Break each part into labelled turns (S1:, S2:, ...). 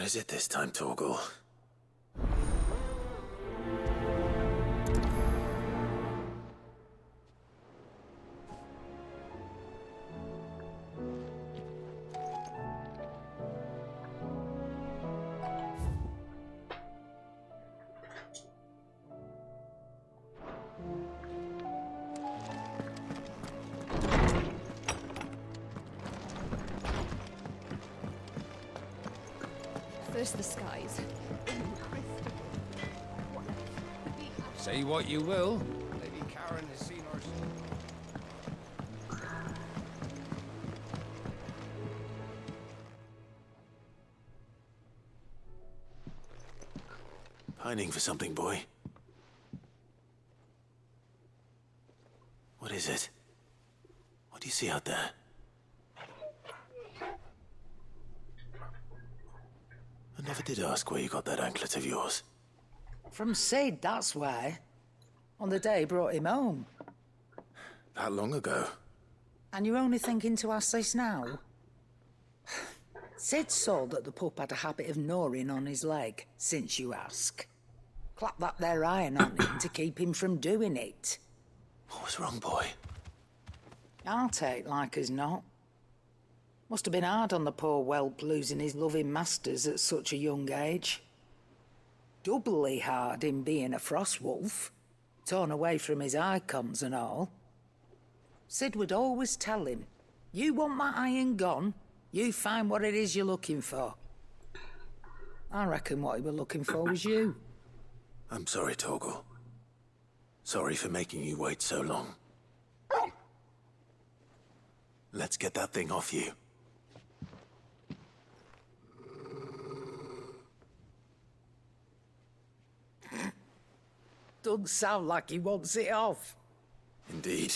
S1: is it this time, Torgal?
S2: First the skies.
S3: Say what you will. Lady Karen has seen her.
S1: Pining for something, boy. What is it? What do you see out there? I never did ask where you got that anklet of yours.
S4: From Sid, that's why. On the day he brought him home.
S1: That long ago?
S4: And you're only thinking to ask this now? Sid saw that the pup had a habit of gnawing on his leg, since you ask. Clap that there iron on him to keep him from doing it.
S1: What was wrong, boy?
S4: I'll take like as not. Must have been hard on the poor whelp losing his loving masters at such a young age. Doubly hard in being a frost wolf, torn away from his icons and all. Sid would always tell him, you want that iron gone, you find what it is you're looking for. I reckon what he were looking for was you.
S1: I'm sorry, Torgal. Sorry for making you wait so long. Let's get that thing off you.
S4: Doesn't sound like he wants it off.
S1: Indeed.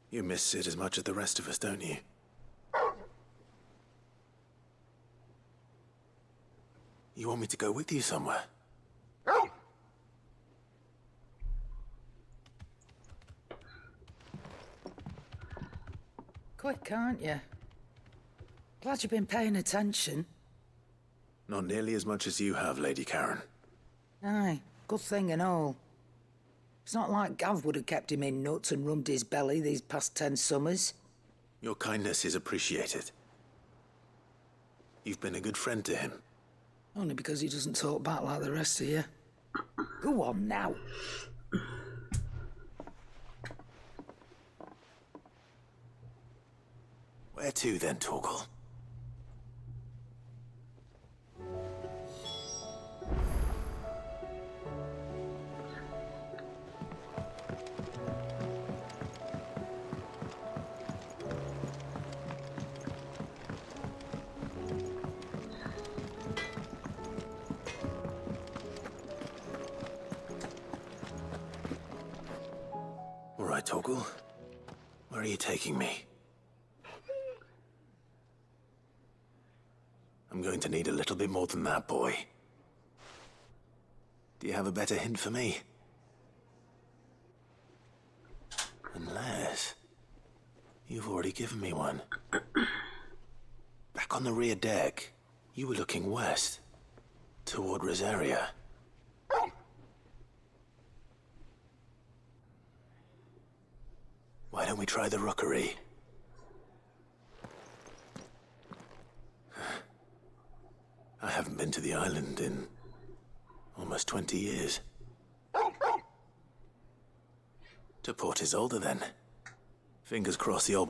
S1: You miss Sid as much as the rest of us, don't you? You want me to go with you somewhere?
S4: Quick, aren't you? Glad you've been paying attention.
S1: Not nearly as much as you have, Lady Karen.
S4: Aye, good thing and all. It's not like Gav would have kept him in nuts and rubbed his belly these past 10 summers.
S1: Your kindness is appreciated. You've been a good friend to him.
S4: Only because he doesn't talk back like the rest of you. Go on now.
S1: Where to then, Torgal? All right, Torgal. Where are you taking me? I'm going to need a little bit more than that, boy. Do you have a better hint for me? Unless... you've already given me one. Back on the rear deck, you were looking west, toward Rosaria. Why don't we try the rookery? I haven't been to the island in almost 20 years. To Port Isolde, then. Fingers crossed the old...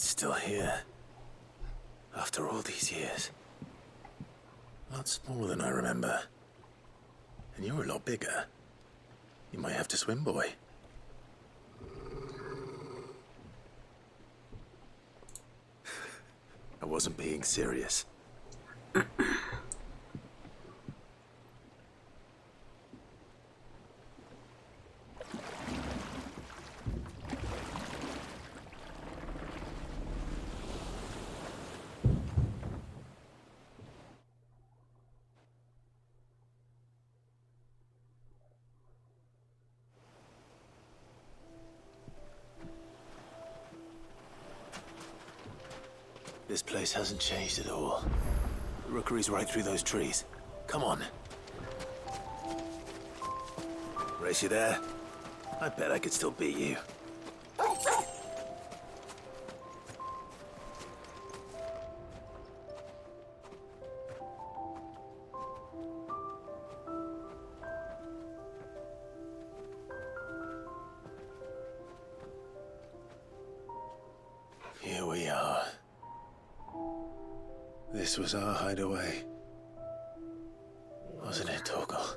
S1: it's still here. After all these years. A lot smaller than I remember. And you're a lot bigger. You might have to swim, boy. I wasn't being serious. This place hasn't changed at all. The rookery's right through those trees. Come on. Race you there? I bet I could still beat you. Here we are. This was our hideaway. Wasn't it, Torgal?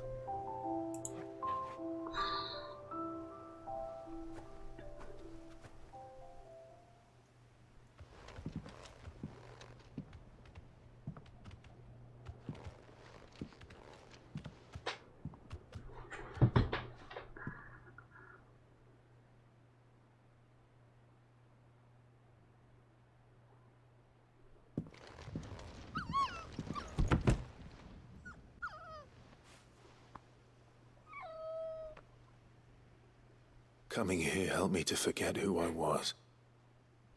S1: Coming here helped me to forget who I was.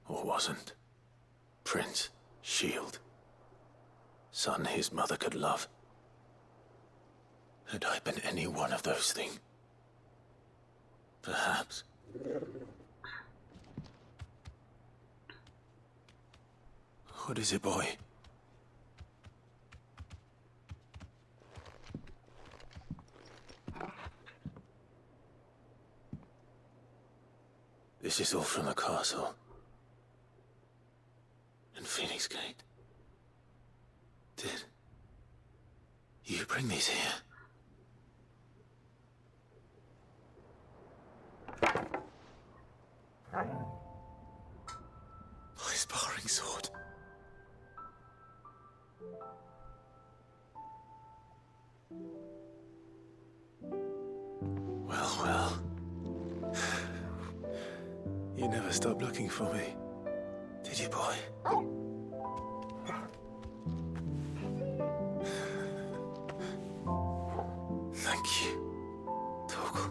S1: Or wasn't. Prince, Shield. Son his mother could love. Had I been any one of those things? Perhaps. What is it, boy? This is all from the castle. And Phoenix Gate. Did you bring these here? My sparring sword. Well, well. You never stopped looking for me, did you, boy? Thank you, Torgal.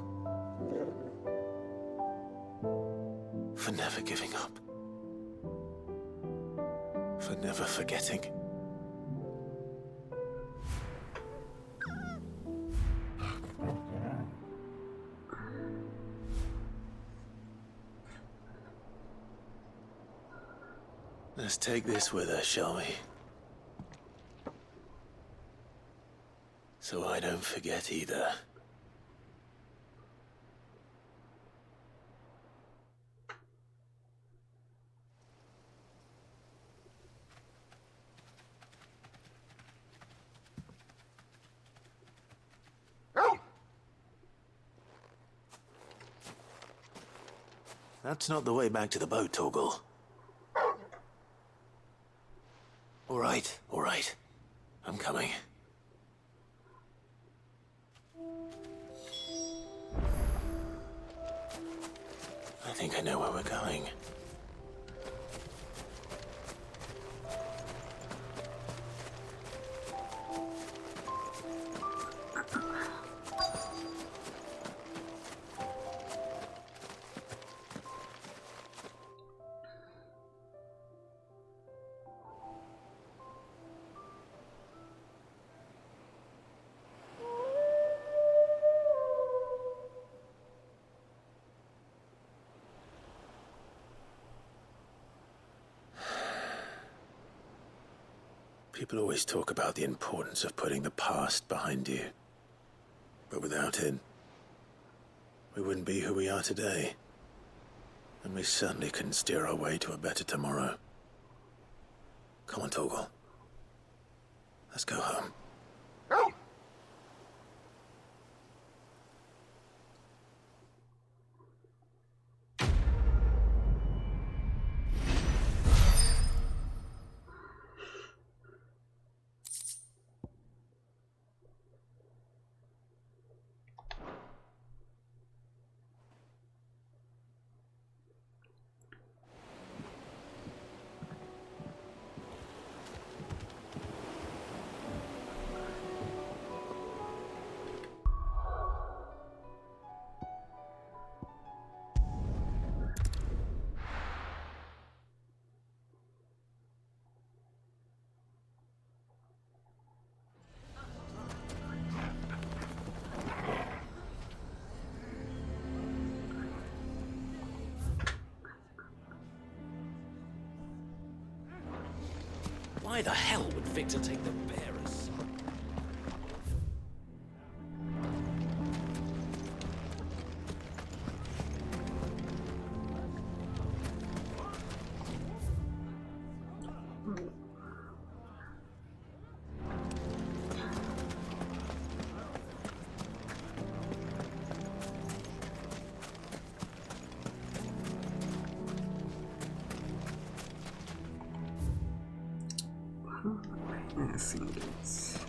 S1: For never giving up. For never forgetting. Let's take this with us, shall we? So I don't forget either. That's not the way back to the boat, Torgal. All right. I'm coming. I think I know where we're going. People always talk about the importance of putting the past behind you. But without it, we wouldn't be who we are today. And we certainly can steer our way to a better tomorrow. Come on, Torgal. Let's go home.
S5: Why the hell would Victor take the bearers?
S6: Singles.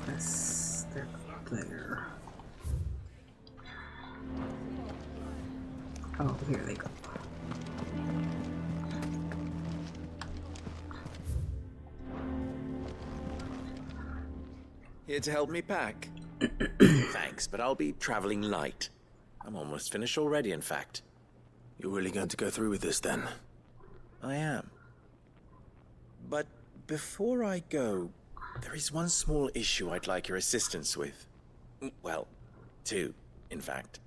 S6: Yes, they're there. Oh, here they go.
S5: Here to help me pack? Thanks, but I'll be traveling light. I'm almost finished already, in fact.
S1: You're really going to go through with this, then?
S5: I am. But before I go, there is one small issue I'd like your assistance with. Well, two, in fact.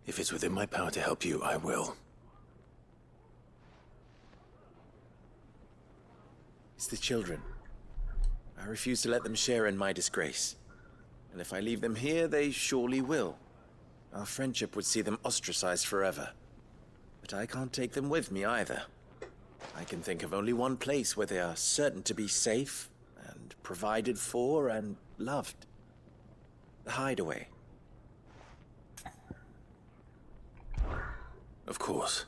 S1: If it's within my power to help you, I will.
S5: It's the children. I refuse to let them share in my disgrace. And if I leave them here, they surely will. Our friendship would see them ostracized forever. But I can't take them with me either. I can think of only one place where they are certain to be safe and provided for and loved. The Hideaway.
S1: Of course.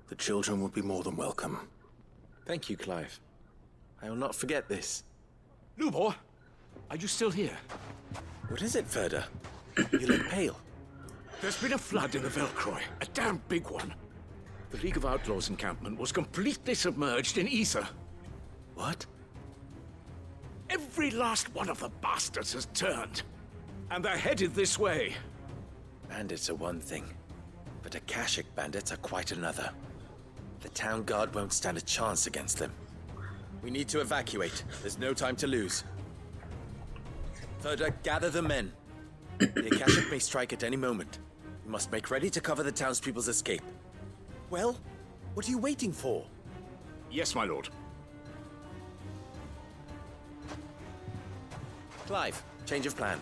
S1: The children would be more than welcome.
S5: Thank you, Clive. I will not forget this.
S7: Lubor, are you still here?
S5: What is it, Ferda? You look pale.
S7: There's been a flood in the Velcroy, a damn big one. The League of Outlaws encampment was completely submerged in ether.
S5: What?
S7: Every last one of the bastards has turned, and they're headed this way.
S5: Bandits are one thing, but Akashic bandits are quite another. The town guard won't stand a chance against them. We need to evacuate. There's no time to lose. Ferda, gather the men. The Akashic may strike at any moment. We must make ready to cover the townspeople's escape. Well, what are you waiting for?
S7: Yes, my lord.
S5: Clive, change of plan.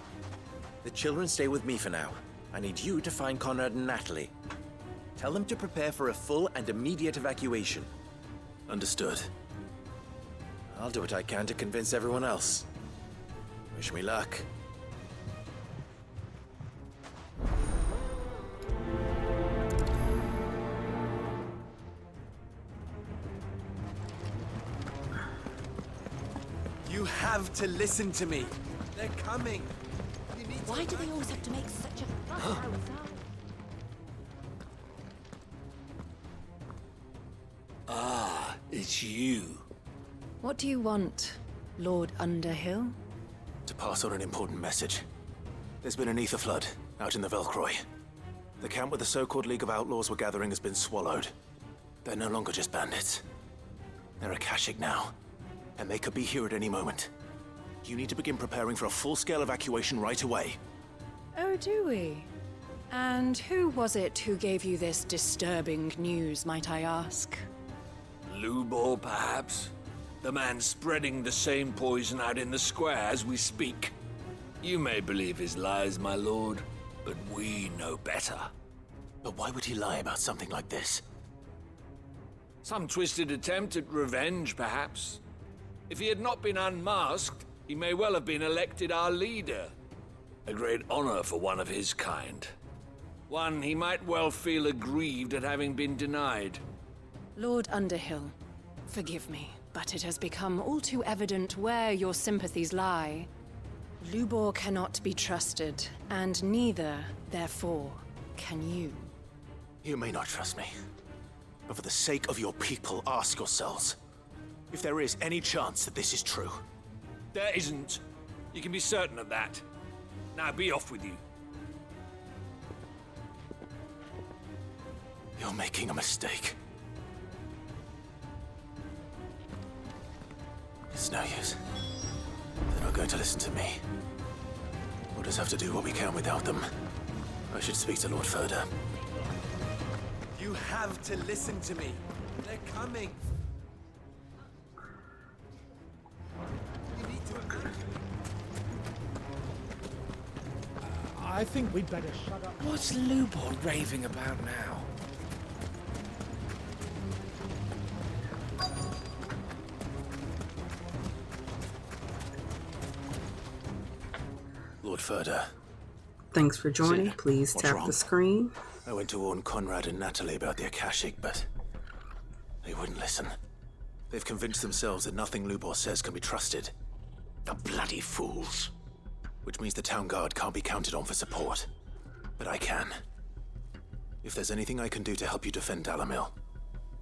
S5: The children stay with me for now. I need you to find Conrad and Natalie. Tell them to prepare for a full and immediate evacuation.
S1: Understood.
S5: I'll do what I can to convince everyone else. Wish me luck. You have to listen to me. They're coming.
S2: Why do they always have to make such a fuss outside?
S3: It's you.
S2: What do you want, Lord Underhill?
S1: To pass on an important message. There's been an ether flood out in the Velcroy. The camp where the so-called League of Outlaws were gathering has been swallowed. They're no longer just bandits. They're Akashic now, and they could be here at any moment. You need to begin preparing for a full-scale evacuation right away.
S2: Oh, do we? And who was it who gave you this disturbing news, might I ask?
S3: Lubor, perhaps? The man spreading the same poison out in the square as we speak.
S7: You may believe his lies, my lord, but we know better.
S1: But why would he lie about something like this?
S7: Some twisted attempt at revenge, perhaps. If he had not been unmasked, he may well have been elected our leader. A great honor for one of his kind. One he might well feel aggrieved at having been denied.
S2: Lord Underhill, forgive me, but it has become all too evident where your sympathies lie. Lubor cannot be trusted, and neither, therefore, can you.
S1: You may not trust me, but for the sake of your people, ask yourselves if there is any chance that this is true.
S7: There isn't. You can be certain of that. Now be off with you.
S1: You're making a mistake. It's no use. They're not going to listen to me. We'll just have to do what we can without them. I should speak to Lord Furder.
S5: You have to listen to me. They're coming. You need to imagine.
S8: I think we'd better shut up.
S3: What's Lubor raving about now?
S1: Lord Furder,
S6: Thanks for joining.
S1: Sid,
S6: Please
S1: what's
S6: tap
S1: wrong?
S6: the screen.
S1: I went to warn Conrad and Natalie about the Akashic, but they wouldn't listen. They've convinced themselves that nothing Lubor says can be trusted.
S7: The bloody fools.
S1: Which means the town guard can't be counted on for support. But I can. If there's anything I can do to help you defend Dalamil,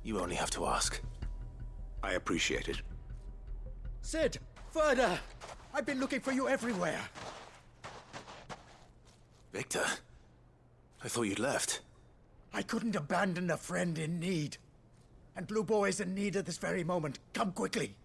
S1: you only have to ask.
S7: I appreciate it.
S8: Sid! Further! I've been looking for you everywhere.
S1: Victor? I thought you'd left.
S8: I couldn't abandon a friend in need. And Lubor is in need at this very moment. Come quickly.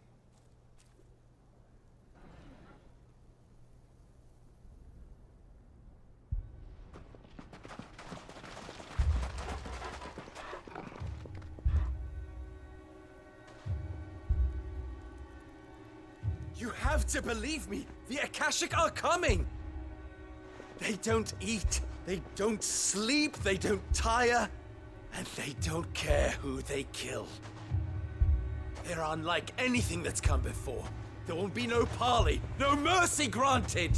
S5: You have to believe me. The Akashic are coming. They don't eat, they don't sleep, they don't tire, and they don't care who they kill. They're unlike anything that's come before. There won't be no parley, no mercy granted.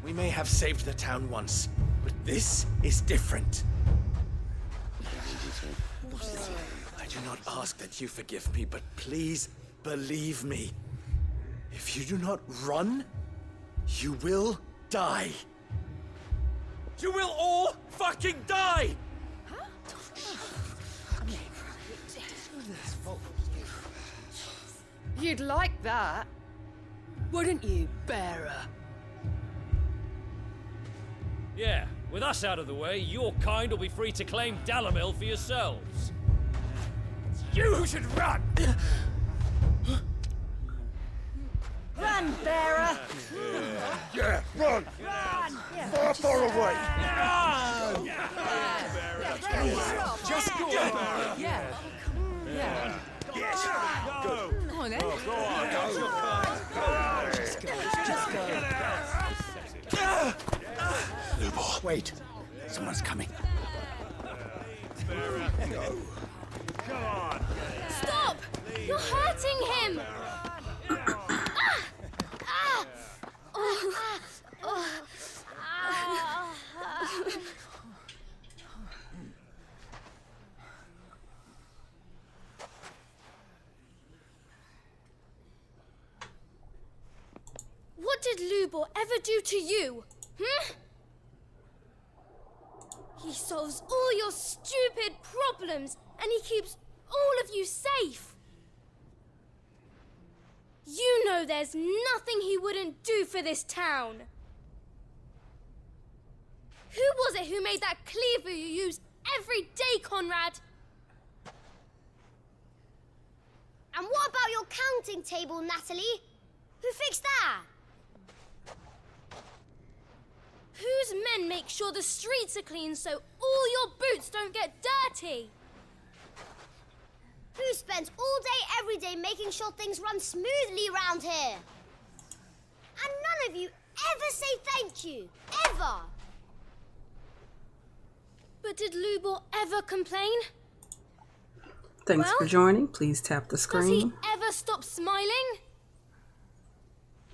S5: We may have saved the town once, but this is different. I do not ask that you forgive me, but please believe me. If you do not run, you will die. You will all fucking die!
S2: You'd like that, wouldn't you, Bearer?
S9: Yeah, with us out of the way, your kind will be free to claim Dalamil for yourselves.
S7: You should run!
S2: Run, Bearer!
S7: Yeah, run! Far, far away!
S2: Just go, Bearer! Yeah. Yeah.
S7: Yes! Go!
S2: Come on, then.
S7: Go on, go!
S2: Just go.
S1: Lubor.
S7: Wait, someone's coming.
S10: Stop! You're hurting him! What did Lubor ever do to you? He solves all your stupid problems and he keeps all of you safe. You know there's nothing he wouldn't do for this town. Who was it who made that cleaver you use every day, Conrad?
S11: And what about your counting table, Natalie? Who fixed that?
S10: Whose men make sure the streets are clean so all your boots don't get dirty?
S11: Who spends all day, every day making sure things run smoothly around here? And none of you ever say thank you. Ever.
S10: But did Lubor ever complain?
S6: Thanks for
S10: Well,
S6: joining. Please tap the
S10: Does he
S6: screen.
S10: ever stop smiling?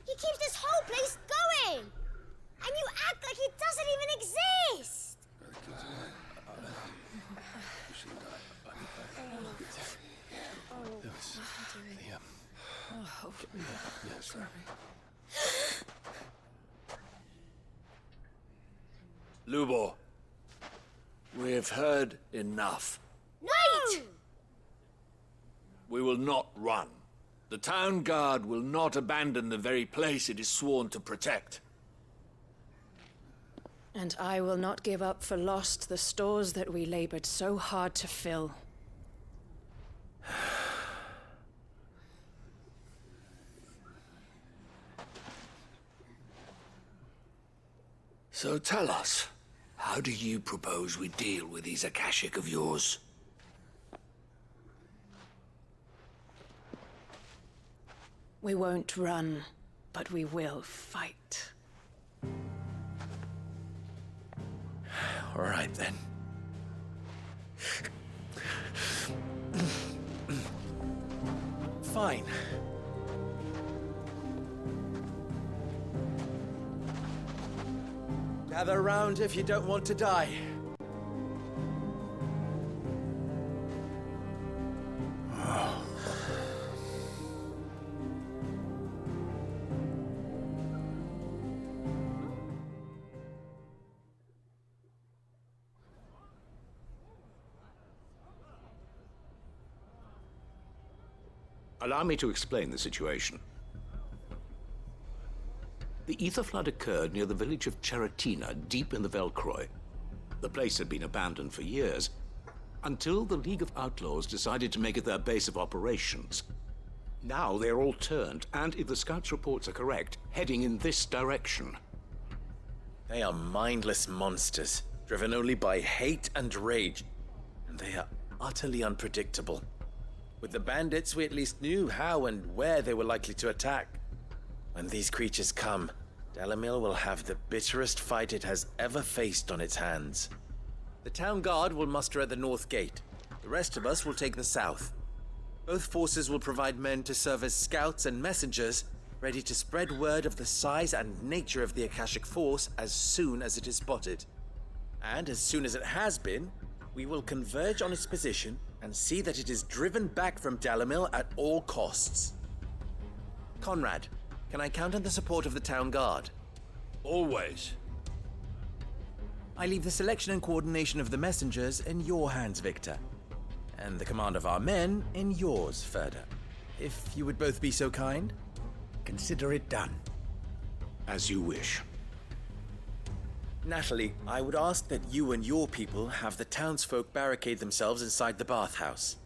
S11: He keeps this whole place going. And you act like it doesn't even exist.
S7: Lubor, we've heard enough.
S11: Wait!
S7: We will not run. The town guard will not abandon the very place it is sworn to protect.
S2: And I will not give up for lost the stores that we labored so hard to fill.
S7: So tell us, how do you propose we deal with these Akashic of yours?
S2: We won't run, but we will fight.
S5: All right, then. Fine. Gather round if you don't want to die.
S12: Allow me to explain the situation. The Ether Flood occurred near the village of Cheratina, deep in the Velcroy. The place had been abandoned for years, until the League of Outlaws decided to make it their base of operations. Now they're all turned, and if the Scouts' reports are correct, heading in this direction.
S5: They are mindless monsters, driven only by hate and rage, and they are utterly unpredictable. With the bandits, we at least knew how and where they were likely to attack. When these creatures come, Dalimil will have the bitterest fight it has ever faced on its hands. The town guard will muster at the north gate. The rest of us will take the south. Both forces will provide men to serve as scouts and messengers, ready to spread word of the size and nature of the Akashic force as soon as it is spotted. And as soon as it has been, we will converge on its position and see that it is driven back from Dalimil at all costs. Conrad, can I count on the support of the town guard?
S7: Always.
S5: I leave the selection and coordination of the messengers in your hands, Victor. And the command of our men in yours, Ferda. If you would both be so kind.
S8: Consider it done.
S12: As you wish.
S5: Natalie, I would ask that you and your people have the townsfolk barricade themselves inside the bathhouse.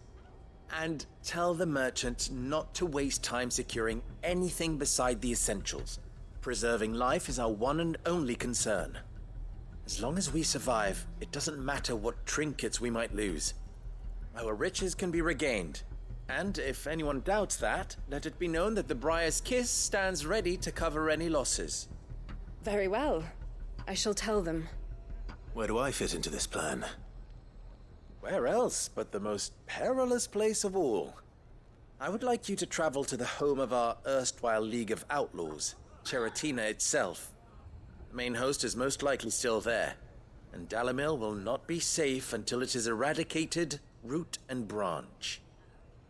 S5: And tell the merchant not to waste time securing anything beside the essentials. Preserving life is our one and only concern. As long as we survive, it doesn't matter what trinkets we might lose. Our riches can be regained. And if anyone doubts that, let it be known that the Briar's Kiss stands ready to cover any losses.
S2: Very well. I shall tell them.
S1: Where do I fit into this plan?
S5: Where else but the most perilous place of all? I would like you to travel to the home of our erstwhile League of Outlaws, Cheratina itself. The main host is most likely still there, and Dalimil will not be safe until it is eradicated, root and branch.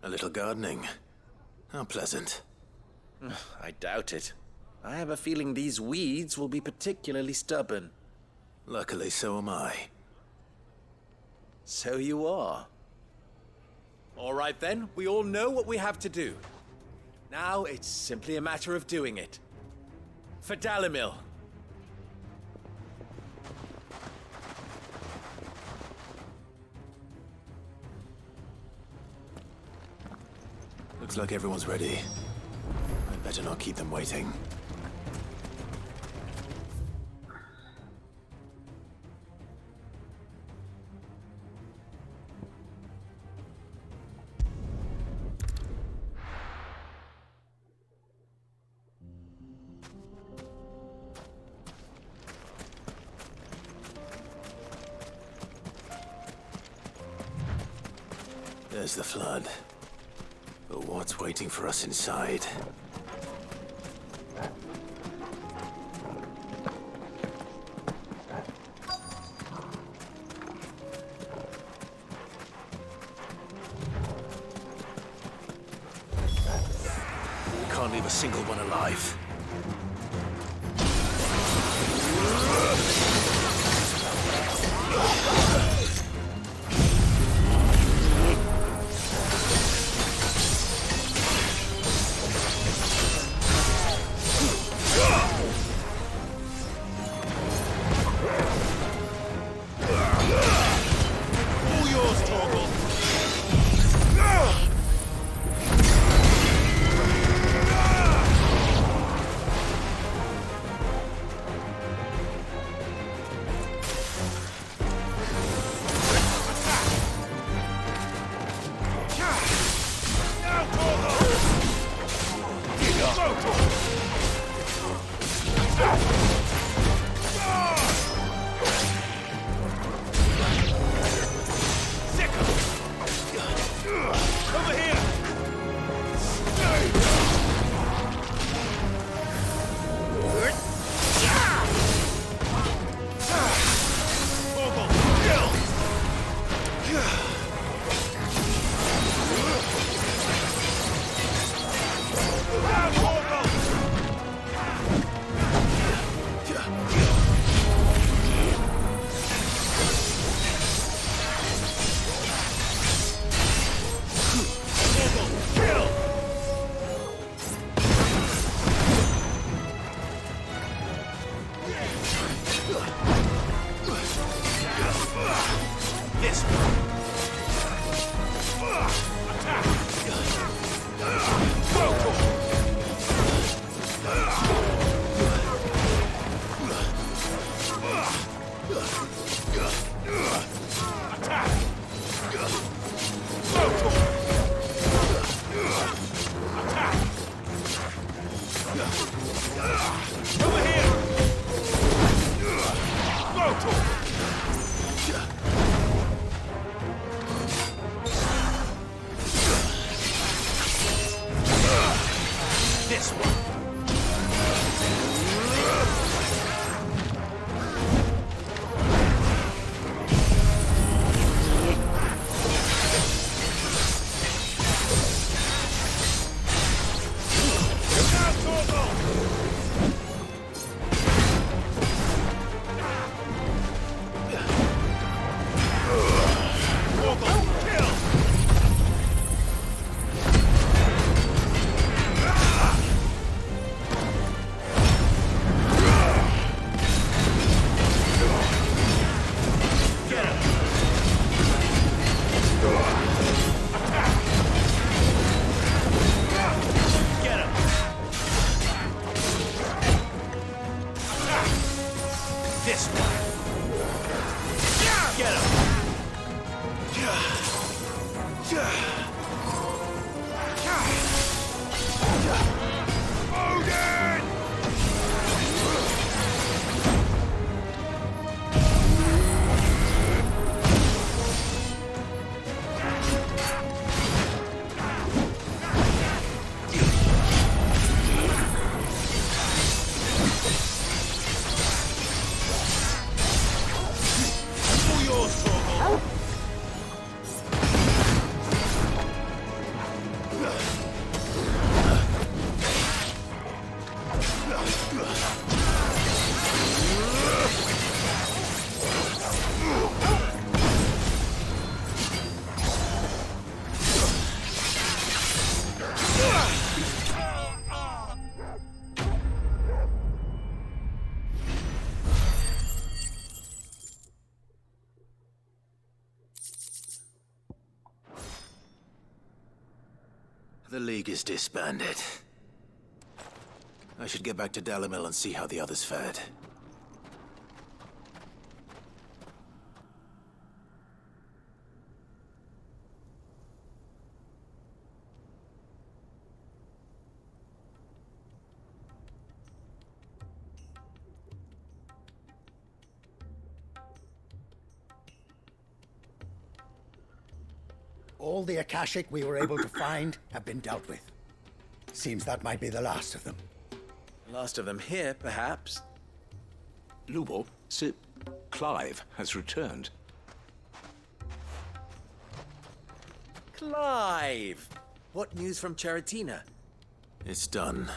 S1: A little gardening. How pleasant.
S5: I doubt it. I have a feeling these weeds will be particularly stubborn.
S1: Luckily, so am I.
S5: So you are. All right then, we all know what we have to do. Now it's simply a matter of doing it. For Dalimil.
S1: Looks like everyone's ready. I'd better not keep them waiting. There's the flood. But what's waiting for us inside? We can't leave a single one alive. The League is disbanded. I should get back to Dalimil and see how the others fared.
S8: All the Akashic we were able to find have been dealt with. Seems that might be the last of them.
S5: Last of them here, perhaps.
S12: Lubor, Sir Clive has returned.
S5: Clive! What news from Charatina?
S1: It's done.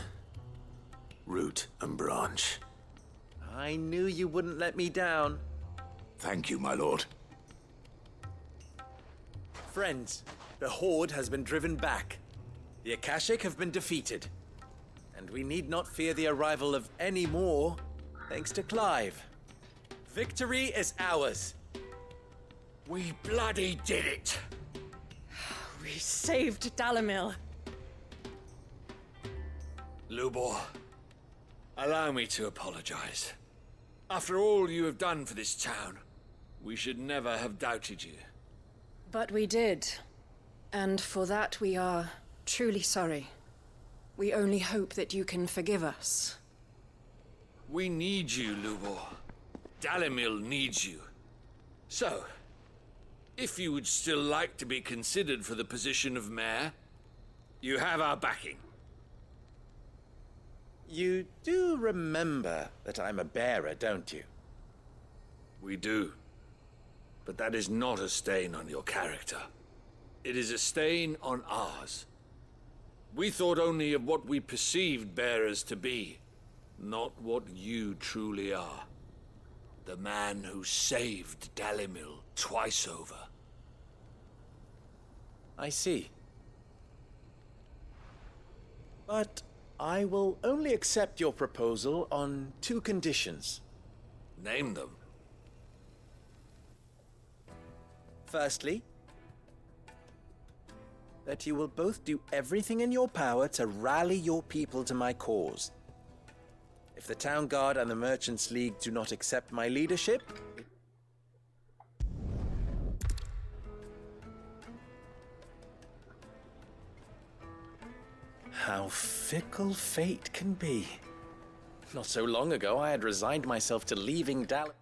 S1: Root and branch.
S5: I knew you wouldn't let me down.
S12: Thank you, my lord.
S5: Friends, the Horde has been driven back. The Akashic have been defeated. And we need not fear the arrival of any more, thanks to Clive. Victory is ours.
S7: We bloody did it!
S2: We saved Dalimil.
S7: Lubor, allow me to apologize. After all you have done for this town, we should never have doubted you.
S2: But we did. And for that we are truly sorry. We only hope that you can forgive us.
S7: We need you, Lubor. Dalimil needs you. So, if you would still like to be considered for the position of mayor, you have our backing.
S5: You do remember that I'm a bearer, don't you?
S7: We do. But that is not a stain on your character. It is a stain on ours. We thought only of what we perceived bearers to be, not what you truly are. The man who saved Dalimil twice over.
S5: I see. But I will only accept your proposal on 2 conditions.
S7: Name them.
S5: Firstly, that you will both do everything in your power to rally your people to my cause. If the Town Guard and the Merchants League do not accept my leadership, how fickle fate can be. Not so long ago, I had resigned myself to leaving Dallas.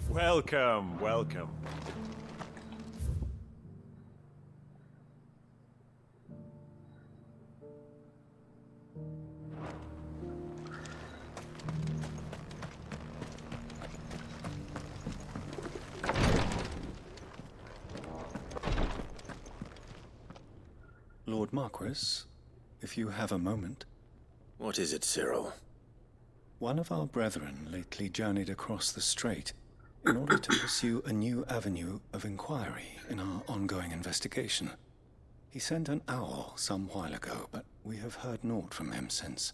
S13: Welcome, welcome.
S14: Lord Marquis, if you have a moment.
S1: What is it, Cyril?
S14: One of our brethren lately journeyed across the strait in order to pursue a new avenue of inquiry in our ongoing investigation. He sent an owl some while ago, but we have heard naught from him since.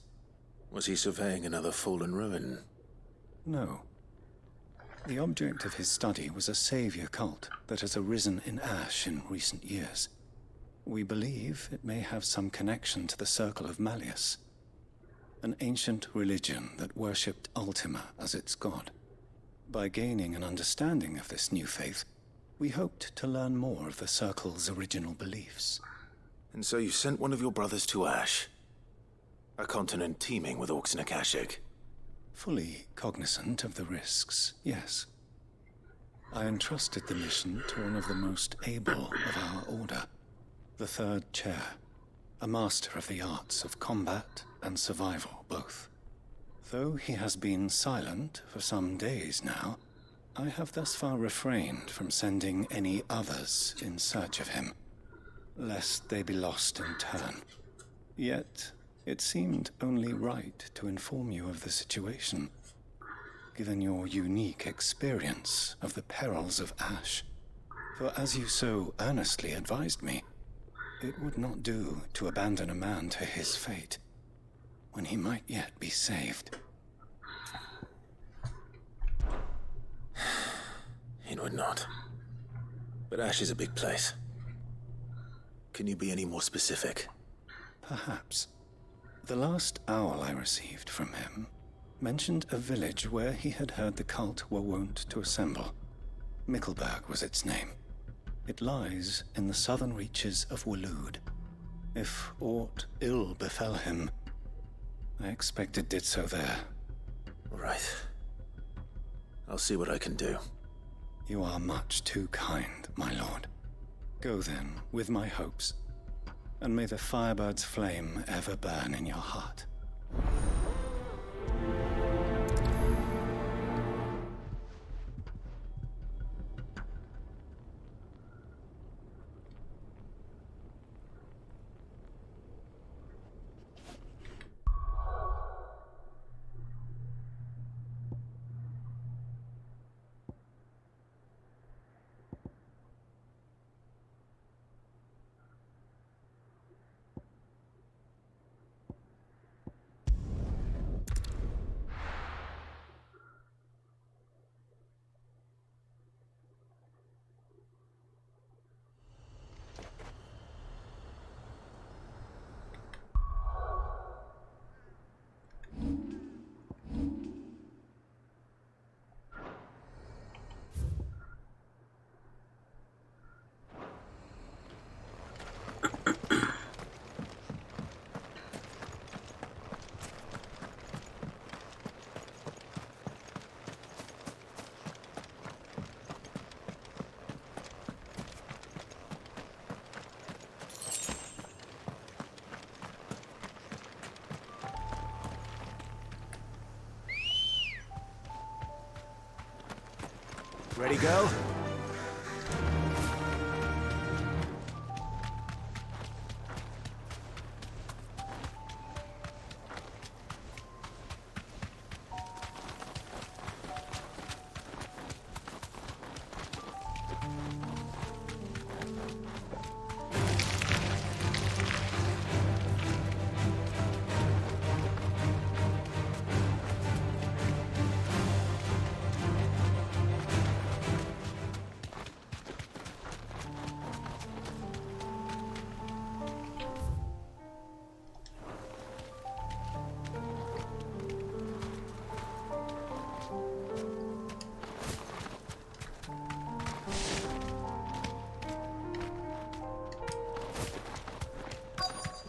S1: Was he surveying another fallen ruin?
S14: No. The object of his study was a savior cult that has arisen in Ash in recent years. We believe it may have some connection to the Circle of Malleus, an ancient religion that worshipped Ultima as its god. By gaining an understanding of this new faith, we hoped to learn more of the Circle's original beliefs.
S1: And so you sent one of your brothers to Ash? A continent teeming with Orcs and Akashic?
S14: Fully cognizant of the risks, yes. I entrusted the mission to one of the most able of our order, the Third Chair, a master of the arts of combat and survival both. Though he has been silent for some days now, I have thus far refrained from sending any others in search of him, lest they be lost in turn. Yet, it seemed only right to inform you of the situation, given your unique experience of the perils of Ash. For as you so earnestly advised me, It would not do to abandon a man to his fate, when he might yet be saved.
S1: It would not. But Ash is a big place. Can you be any more specific?
S14: Perhaps. The last owl I received from him mentioned a village where he had heard the cult were wont to assemble. Mickleburg was its name. It lies in the southern reaches of Waloed. If aught ill befell him, I expect it did so there.
S1: Right. I'll see what I can do.
S14: You are much too kind, my lord. Go then, with my hopes, and may the Firebird's flame ever burn in your heart.
S1: Ready, go?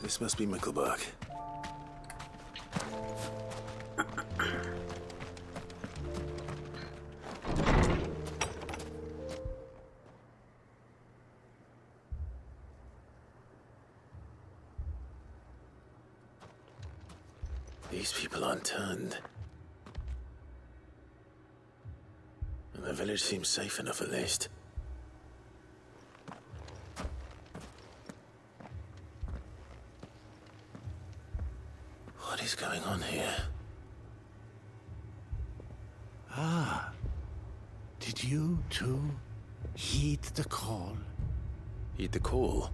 S1: This must be Mickleburg. These people aren't turned. And the village seems safe enough at least. What is going on here?
S13: Ah, did you too heed the call?
S1: Heed the call?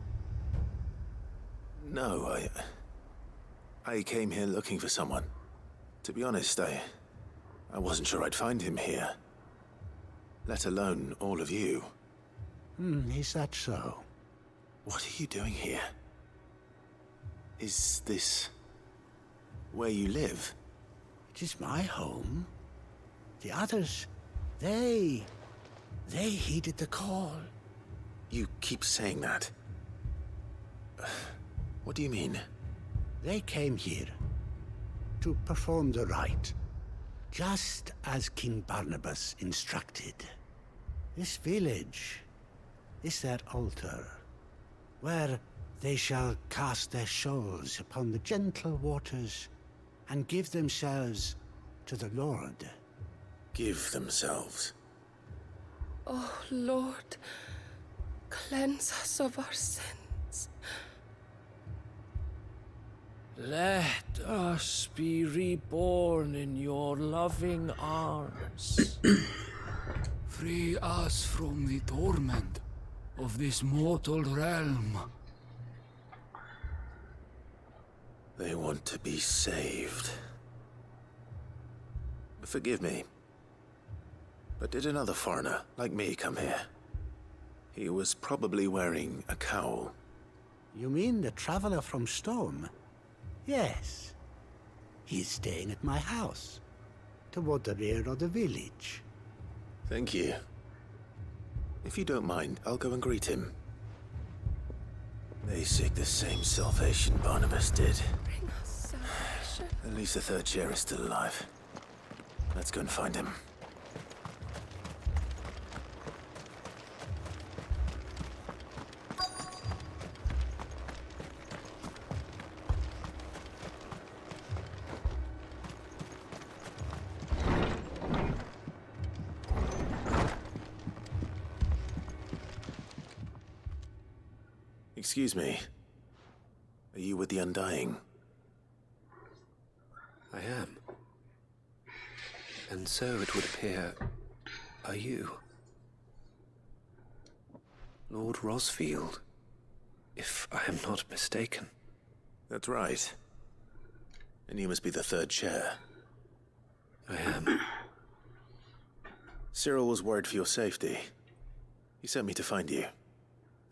S1: No, I came here looking for someone. To be honest, I wasn't sure I'd find him here. Let alone all of you.
S13: Is that so?
S1: What are you doing here? Is this where you live?
S13: It is my home. The others, they heeded the call.
S1: You keep saying that. What do you mean?
S13: They came here to perform the rite, just as King Barnabas instructed. This village is their altar, where they shall cast their souls upon the gentle waters and give themselves to the Lord.
S1: Give themselves?
S15: Oh, Lord, cleanse us of our sins.
S9: Let us be reborn in your loving arms.
S16: Free us from the torment of this mortal realm.
S1: They want to be saved. Forgive me, but did another foreigner like me come here? He was probably wearing a cowl.
S13: You mean the traveler from Storm? Yes. He's staying at my house, toward the rear of the village.
S1: Thank you. If you don't mind, I'll go and greet him. They seek the same salvation Barnabas did.
S15: Bring us salvation.
S1: At least the third chair is still alive. Let's go and find him. Excuse me. Are you with the Undying?
S17: I am. And so it would appear, are you? Lord Rosfield, if I am not mistaken.
S1: That's right. And you must be the third chair.
S17: I am.
S1: Cyril was worried for your safety. He sent me to find you.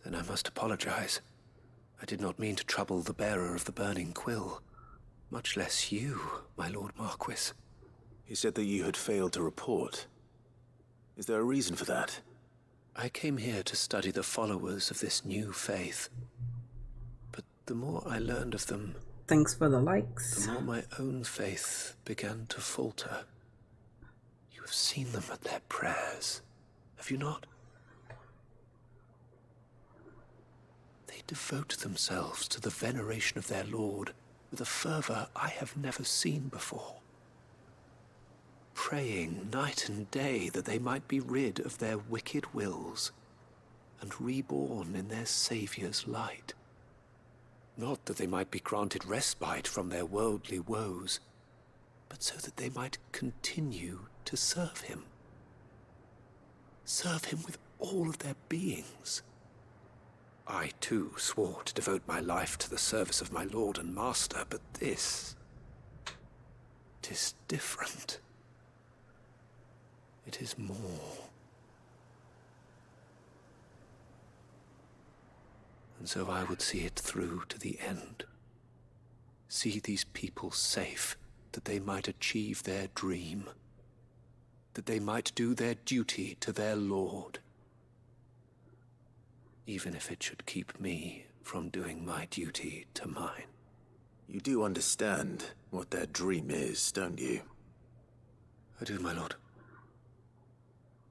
S17: Then I must apologize. I did not mean to trouble the bearer of the burning quill, much less you, my Lord Marquis.
S1: He said that you had failed to report. Is there a reason for that?
S17: I came here to study the followers of this new faith. But the more I learned of them,
S6: thanks for the likes,
S17: the more my own faith began to falter. You have seen them at their prayers, have you not? They devote themselves to the veneration of their Lord with a fervor I have never seen before. Praying night and day that they might be rid of their wicked wills and reborn in their Saviour's light. Not that they might be granted respite from their worldly woes, but so that they might continue to serve him. Serve him with all of their beings. I, too, swore to devote my life to the service of my Lord and Master, but this... 'tis different. It is more. And so I would see it through to the end. See these people safe, that they might achieve their dream. That they might do their duty to their Lord. Even if it should keep me from doing my duty to mine.
S1: You do understand what their dream is, don't you?
S17: I do, my lord.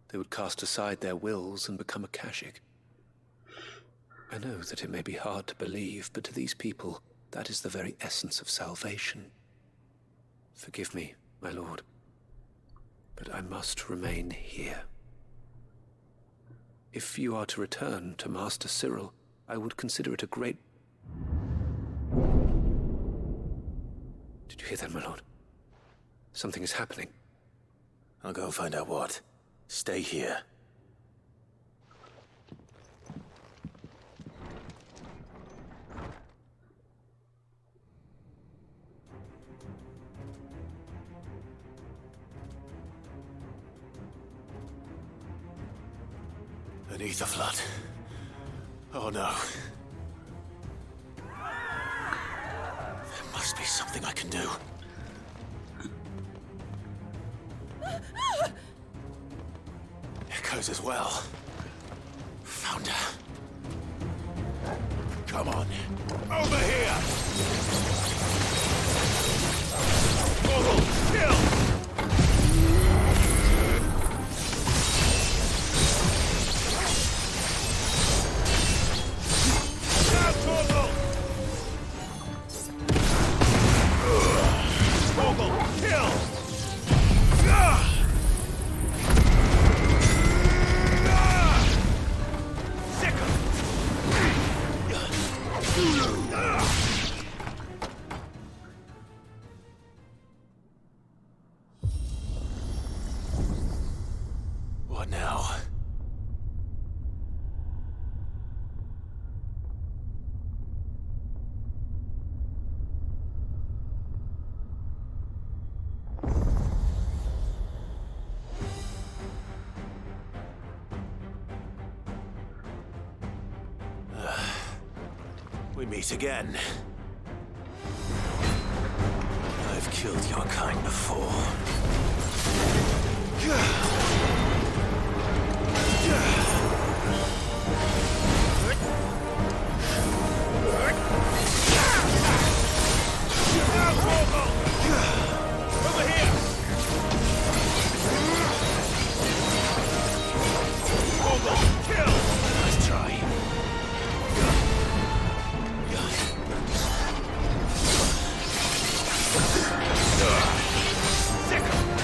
S17: They would cast aside their wills and become Akashic. I know that it may be hard to believe, but to these people, that is the very essence of salvation. Forgive me, my lord, but I must remain here. If you are to return to Master Cyril, I would consider it a great... Did you hear that, my lord? Something is happening.
S1: I'll go and find out what. Stay here. An ether flood. Oh no. There must be something I can do. Echoes as well. Found her. Come on. Over here! Morgul, kill! We meet again. I've killed your kind before.
S7: Over here! Kill!
S1: Nice try.
S7: Sick!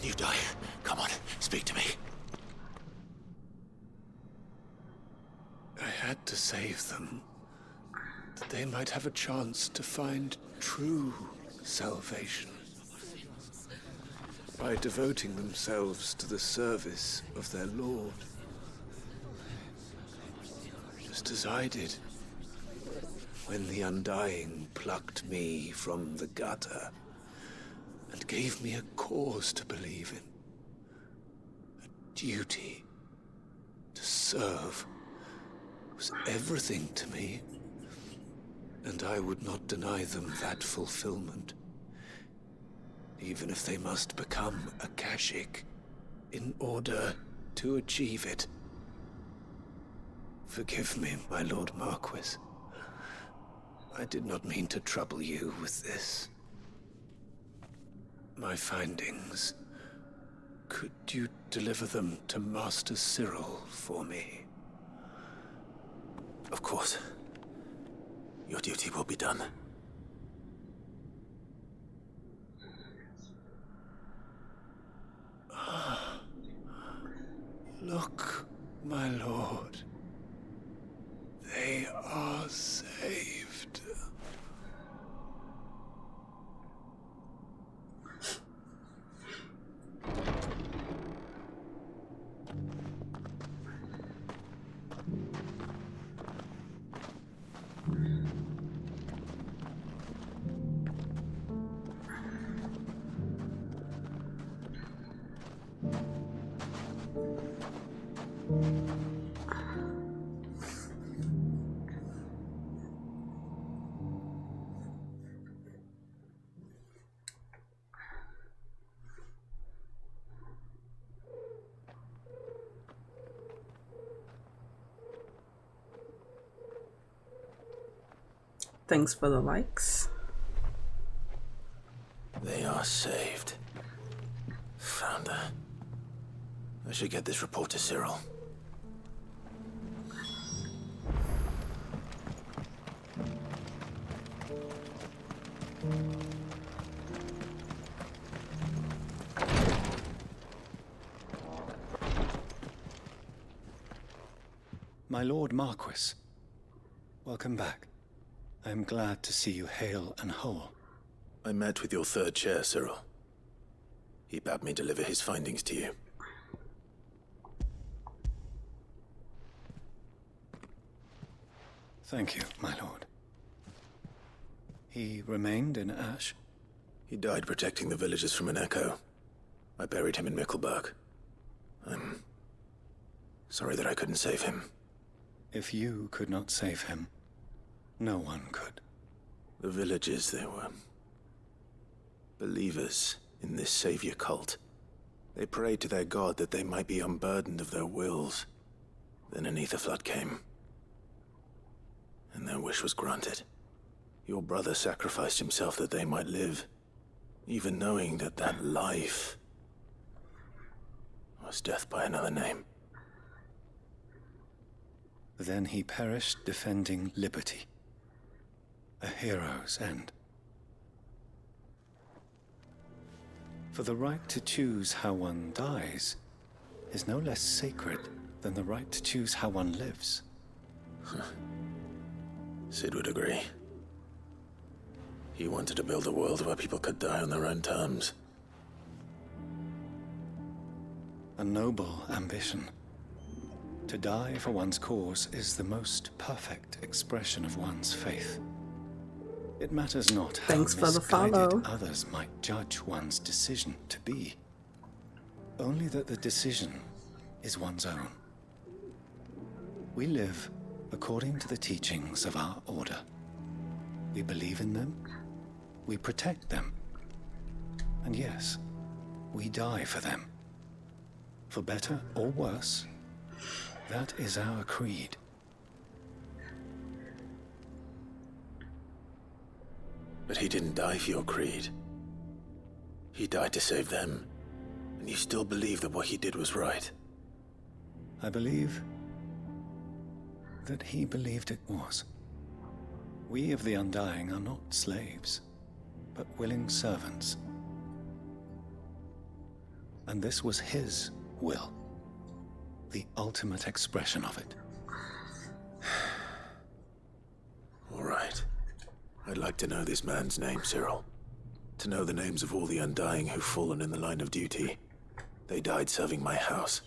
S1: you die. Come on, speak to me.
S17: I had to save them, that they might have a chance to find true salvation. By devoting themselves to the service of their Lord. Just as I did when the Undying plucked me from the gutter and gave me a cause to believe in. A duty to serve was everything to me, and I would not deny them that fulfillment, even if they must become a Kashyyyk in order to achieve it. Forgive me, my Lord Marquis. I did not mean to trouble you with this. My findings. Could you deliver them to Master Cyril for me?
S1: Of course. Your duty will be done.
S17: Look, my lord. They are saved.
S6: Thanks for the likes.
S1: They are saved. Found her. I should get this report to Cyril.
S14: My Lord Marquis, welcome back. I am glad to see you hale and whole.
S1: I met with your third chair, Cyril. He bade me deliver his findings to you.
S14: Thank you, my lord. He remained in Ash?
S1: He died protecting the villagers from an echo. I buried him in Mickleburg. I'm sorry that I couldn't save him.
S14: If you could not save him, no one could.
S1: The villagers, they were believers in this savior cult. They prayed to their god that they might be unburdened of their wills. Then an ether flood came, and their wish was granted. Your brother sacrificed himself that they might live, even knowing that that life was death by another name.
S14: Then he perished defending liberty. A hero's end. For the right to choose how one dies is no less sacred than the right to choose how one lives.
S1: Sid would agree. He wanted to build a world where people could die on their own terms.
S14: A noble ambition. To die for one's cause is the most perfect expression of one's faith. It matters not how
S6: Thanks for the
S14: misguided
S6: follow.
S14: others might judge one's decision to be. Only that the decision is one's own. We live according to the teachings of our order. We believe in them, we protect them, and yes, we die for them. For better or worse, that is our creed.
S1: But he didn't die for your creed. He died to save them, and you still believe that what he did was right.
S14: I believe that he believed it was. We of the Undying are not slaves, but willing servants. And this was his will. The ultimate expression of it.
S1: All right. I'd like to know this man's name, Cyril. To know the names of all the Undying who've fallen in the line of duty. They died serving my house.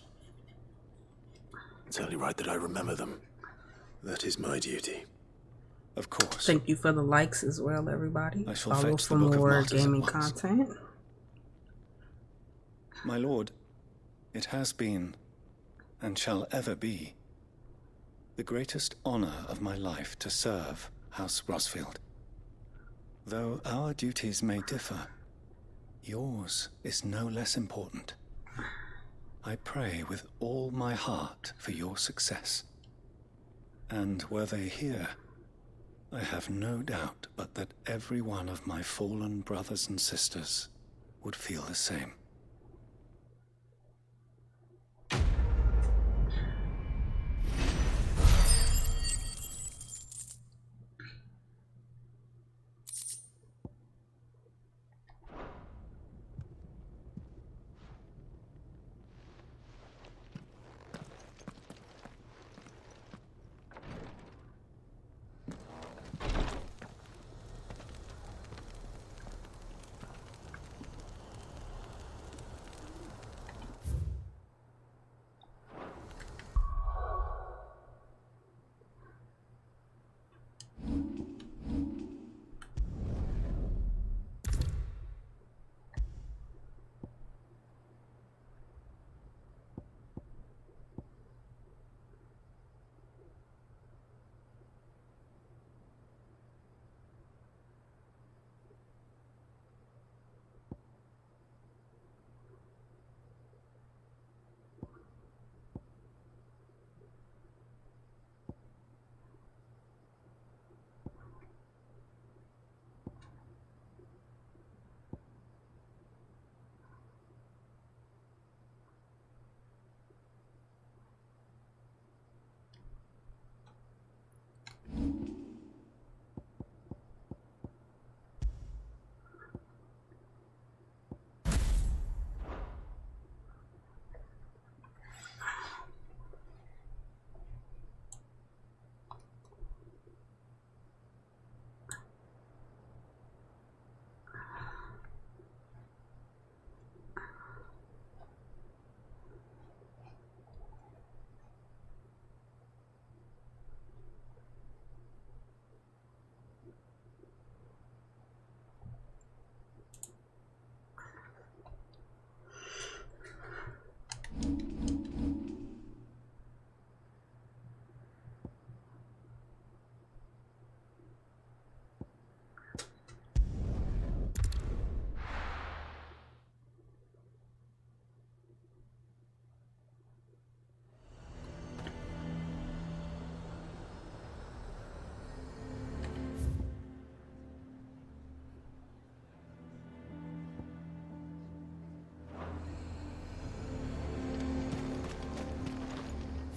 S1: It's only right that I remember them. That is my duty.
S14: Of course.
S6: Thank you for the likes as well, everybody.
S14: I shall
S6: Follow
S14: fetch
S6: for
S14: the Book of
S6: more
S14: Martyrs at
S6: gaming
S14: once.
S6: content.
S14: My lord, it has been, and shall ever be, the greatest honor of my life to serve House Rosfield. Though our duties may differ, yours is no less important. I pray with all my heart for your success. And were they here, I have no doubt but that every one of my fallen brothers and sisters would feel the same.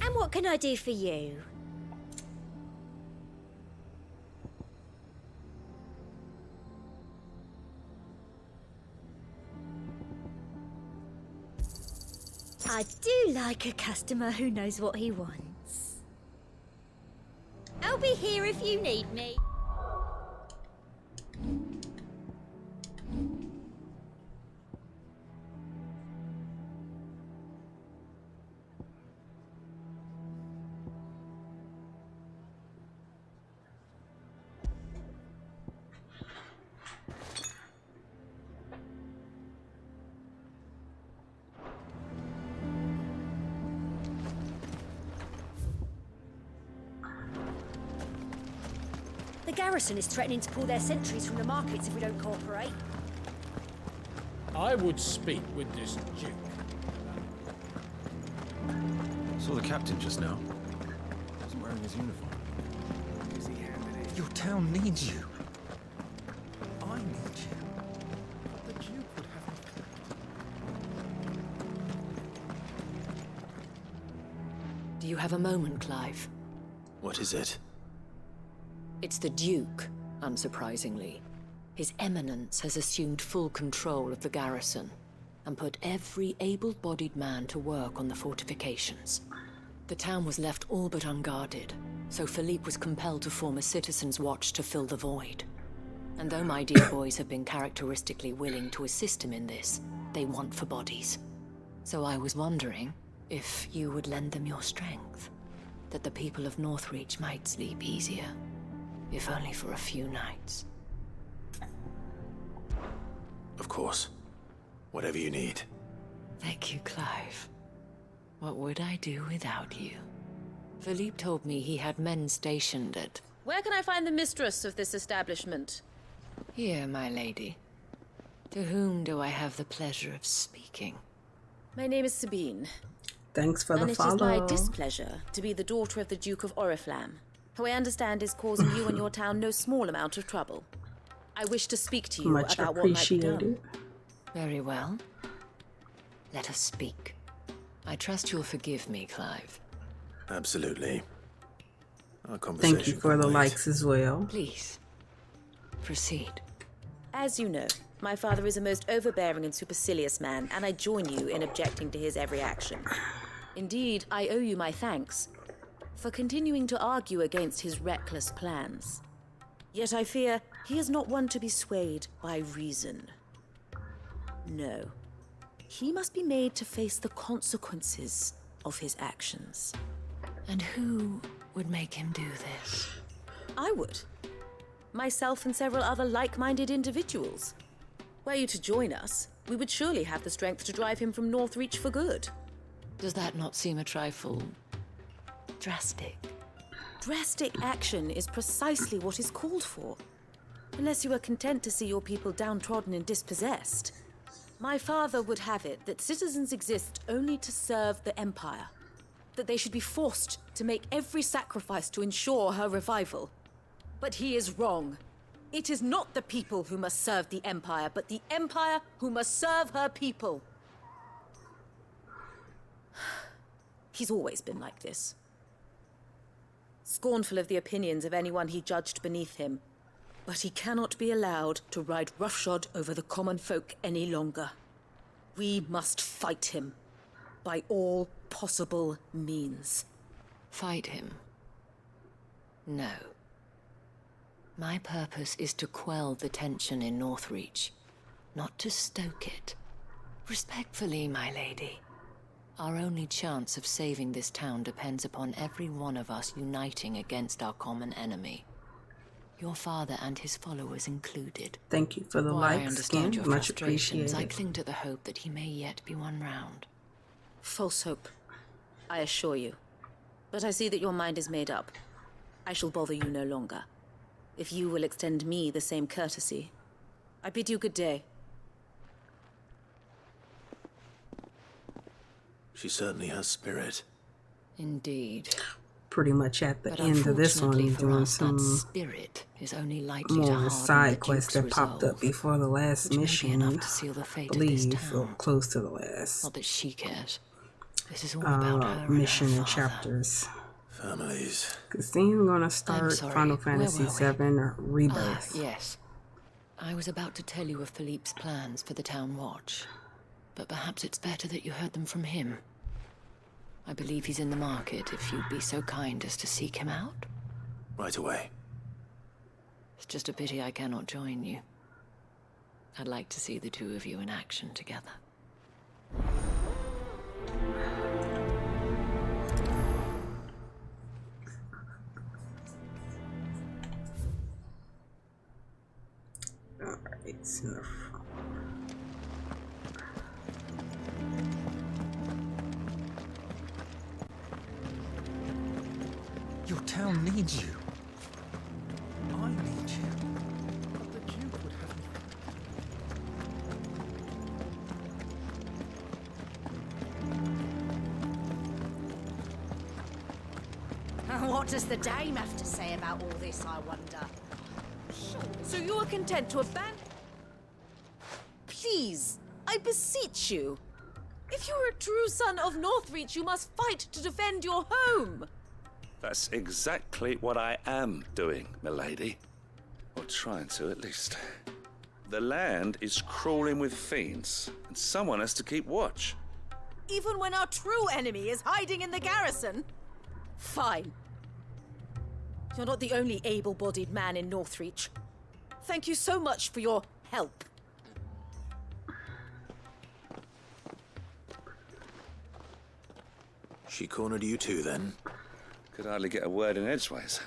S11: And what can I do for you? I do like a customer who knows what he wants. I'll be here if you need me.
S18: The garrison is threatening to pull their sentries from the markets if we don't cooperate.
S9: I would speak with this Duke.
S5: Saw the captain just now. Wasn't wearing his uniform.
S19: Your town needs you. I need you. The Duke would have me.
S18: Do you have a moment, Clive?
S1: What is it?
S18: It's the Duke, unsurprisingly. His Eminence has assumed full control of the garrison.
S20: and put every able-bodied man to work on the fortifications. The town was left all but unguarded, so Philippe was compelled to form a citizens' watch to fill the void. And though my dear boys have been characteristically willing to assist him in this, they want for bodies. So I was wondering if you would lend them your strength, that the people of Northreach might sleep easier, if only for a few nights.
S1: Of course. Whatever you need.
S20: Thank you, Clive. What would I do without you? Philippe told me he had men stationed at...
S21: Where can I find the mistress of this establishment?
S20: Here, my lady. To whom do I have the pleasure of speaking?
S21: My name is Sabine.
S6: Thanks for the follow.
S21: And it is my displeasure to be the daughter of the Duke of Oriflamme, who I understand is causing you and your town no small amount of trouble. I wish to speak to you
S6: Much
S21: about what might be done.
S6: appreciated.
S20: Very well. Let us speak. I trust you'll forgive me, Clive.
S1: Absolutely. Our conversation.
S6: Thank you for the likes as well.
S20: Please, proceed.
S21: As you know, my father is a most overbearing and supercilious man, and I join you in objecting to his every action. Indeed, I owe you my thanks for continuing to argue against his reckless plans. Yet I fear he is not one to be swayed by reason. No. He must be made to face the consequences of his actions.
S20: And who would make him do this?
S21: I would. Myself and several other like-minded individuals. Were you to join us, we would surely have the strength to drive him from Northreach for good.
S20: Does that not seem a trifle... drastic?
S21: Drastic action is precisely what is called for. Unless you are content to see your people downtrodden and dispossessed. My father would have it that citizens exist only to serve the Empire. That they should be forced to make every sacrifice to ensure her revival. But he is wrong. It is not the people who must serve the Empire, but the Empire who must serve her people. He's always been like this. Scornful of the opinions of anyone he judged beneath him. But he cannot be allowed to ride roughshod over the common folk any longer. We must fight him. By all possible means.
S20: Fight him? No. My purpose is to quell the tension in Northreach, not to stoke it. Respectfully, my lady. Our only chance of saving this town depends upon every one of us uniting against our common enemy. Your father and his followers included.
S6: Thank you for the
S20: While I
S6: likes,
S20: understand
S6: Skin.
S20: your
S6: Much
S20: frustrations, I
S6: appreciated.
S20: cling to the hope that he may yet be won round.
S21: False hope, I assure you. But I see that your mind is made up. I shall bother you no longer. If you will extend me the same courtesy, I bid you good day.
S1: She certainly has spirit.
S20: Indeed.
S6: Pretty much at the
S20: But
S6: end of this one,
S20: unfortunately for
S6: doing
S20: us, that
S6: some
S20: spirit is only likely to
S6: more
S20: harden
S6: side
S20: the
S6: quests
S20: Duke's
S6: that popped up
S20: resolve,
S6: before the last
S20: which may be
S6: mission.
S20: enough to seal the fate of this
S6: Believe, or
S20: town.
S6: close to the last
S20: Not that she cares. This is all about her and
S6: mission
S20: her
S6: and
S20: father.
S6: chapters.
S1: Families.
S6: Because then we're gonna start
S20: sorry,
S6: Final
S20: where
S6: Fantasy
S20: were we?
S6: VII or Rebirth.
S20: Yes. I was about to tell you of Philippe's plans for the town watch, but perhaps it's better that you heard them from him. I believe he's in the market, if you'd be so kind as to seek him out.
S1: Right away.
S20: It's just a pity I cannot join you. I'd like to see the two of you in action together.
S6: Alright, so
S19: Your town needs you. I need you. But the Duke would have me.
S18: What does the dame have to say about all this, I wonder?
S21: So you are content to abandon... Please, I beseech you. If you are a true son of Northreach, you must fight to defend your home.
S22: That's exactly what I am doing, milady. Or trying to, at least.
S4: The land is crawling with fiends, and someone has to keep watch.
S21: Even when our true enemy is hiding in the garrison? Fine. You're not the only able-bodied man in Northreach. Thank you so much for your help.
S1: She cornered you too, then?
S4: Could hardly get a word in edgeways.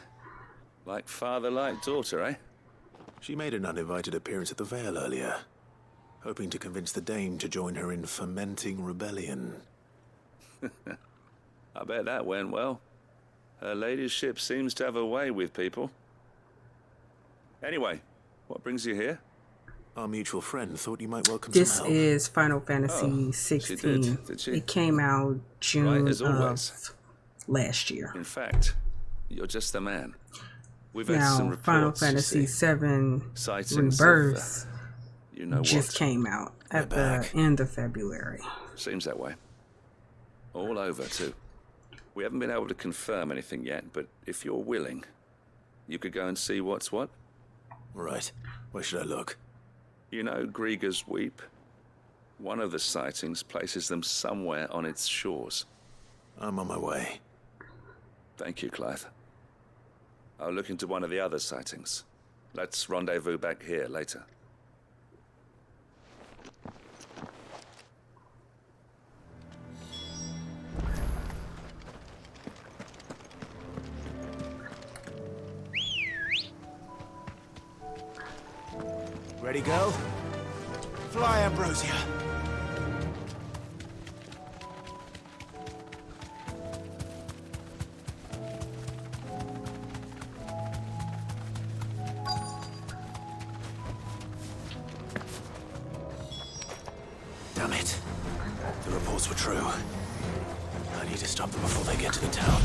S4: Like father, like daughter, eh?
S1: She made an uninvited appearance at the Vale earlier, hoping to convince the Dame to join her in fomenting rebellion.
S4: I bet that went well. Her ladyship seems to have a way with people. Anyway, what brings you here?
S1: Our mutual friend thought you might welcome
S6: This
S1: some help.
S6: is Final Fantasy 16.
S4: Did she?
S6: It came out June
S4: Right, as always.
S6: of last year.
S4: In fact, you're just the man. We've had some
S6: Now,
S4: reports,
S6: Final
S4: you
S6: Fantasy
S4: see.
S6: 7
S4: Sightings
S6: Rebirth
S4: of, you know
S6: just
S4: what.
S6: came out at the end of February.
S4: Seems that way. All over, too. We haven't been able to confirm anything yet, but if you're willing, you could go and see what's what.
S1: Right. Where should I look?
S4: You know Grieger's Weep? One of the sightings places them somewhere on its shores.
S1: I'm on my way.
S4: Thank you, Clive. I'll look into one of the other sightings. Let's rendezvous back here later.
S1: Ready, girl? Fly, Ambrosia. Damn it. The reports were true. I need to stop them before they get to the town.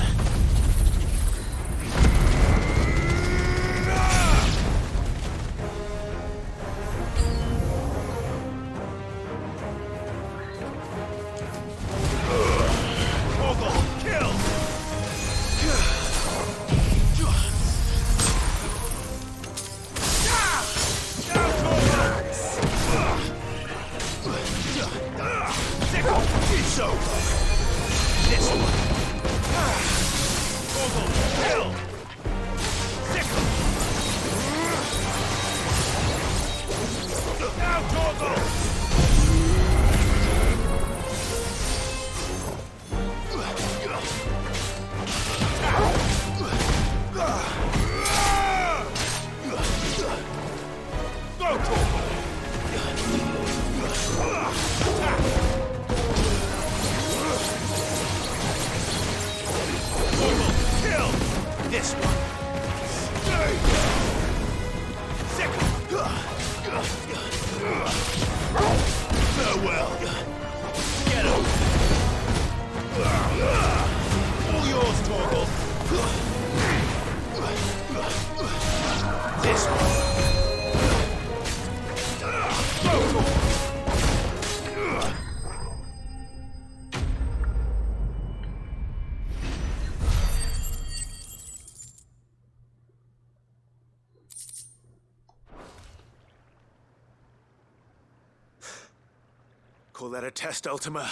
S1: Call that a test, Ultima?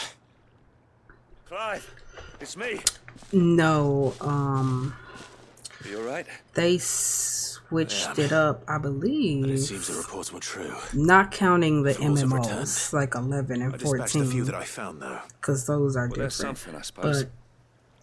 S4: Clive, it's me.
S6: No,
S4: Are you alright?
S6: they switched it up, I believe.
S1: It seems the reports were true.
S6: Not counting the
S1: Fools have
S6: MMOs, like 11 and
S1: I dispatched the few
S6: 14,
S1: that I found, though.
S6: because those are
S4: Well, there's
S6: different.
S4: something, I suppose.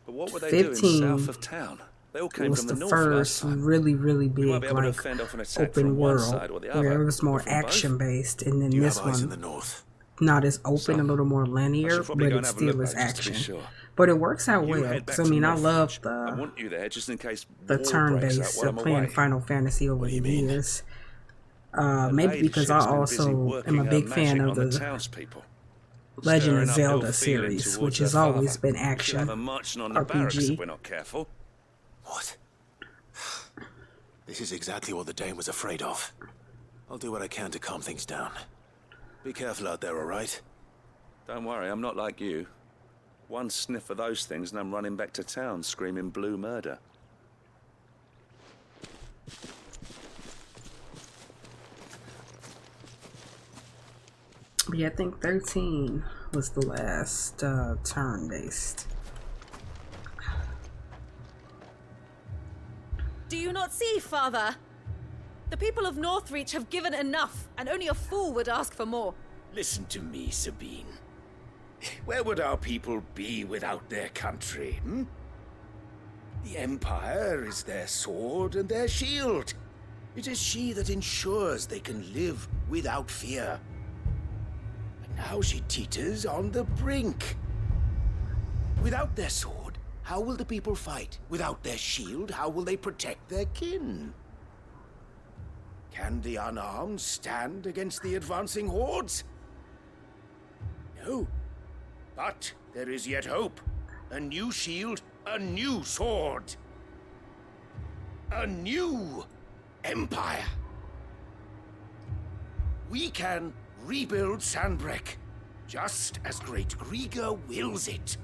S6: But
S4: what were they
S6: 15
S4: doing south of town? They all came
S6: was
S4: from the
S6: the
S4: north
S6: first
S4: last time.
S6: really, really
S4: You might
S6: big,
S4: be able to
S6: like,
S4: fend off an attack
S6: open
S4: from one
S6: world,
S4: side or the
S6: where
S4: other,
S6: it was more
S4: or from both.
S6: action-based, and then
S1: You
S6: this
S1: have eyes in
S6: one,
S1: the north.
S6: not as open, a little more
S4: I
S6: linear,
S4: should probably
S6: but
S4: go
S6: it
S4: and have a
S6: still
S4: look,
S6: is
S4: though, just to be
S6: action.
S4: sure.
S6: But it works out
S4: You
S6: well,
S4: head back
S6: because I
S4: to
S6: mean, I
S4: Northreach.
S6: love
S4: I want you there just in case
S6: the
S4: war breaks out
S6: turn-based
S4: while
S6: of
S4: I'm
S6: playing
S4: away.
S6: Final Fantasy over the years. Maybe because I
S4: ladyship's been busy
S6: also am
S4: working
S6: a
S4: her
S6: big fan
S4: magic
S6: of
S4: on
S6: the
S4: townspeople.
S6: Legend of
S4: Stirring up ill
S6: Zelda
S4: feeling
S6: series,
S4: towards
S6: which has
S4: her father.
S6: always been
S4: She'll
S6: action
S4: have her marching on the barracks if
S6: RPG.
S4: we're not careful.
S1: What? This is exactly what the Dame was afraid of. I'll do what I can to calm things down. Be careful out there, all right?
S4: Don't worry, I'm not like you. One sniff of those things and I'm running back to town screaming blue murder.
S6: Yeah, I think 13 was the last turn-based.
S21: Do you not see, Father? The people of Northreach have given enough, and only a fool would ask for more.
S3: Listen to me, Sabine. Where would our people be without their country, hmm? The Empire is their sword and their shield. It is she that ensures they can live without fear. But now she teeters on the brink. Without their sword, how will the people fight? Without their shield, how will they protect their kin? Can the unarmed stand against the advancing hordes? No. But there is yet hope. A new shield, a new sword. A new empire. We can rebuild Sanbreque, just as Great Griga wills it.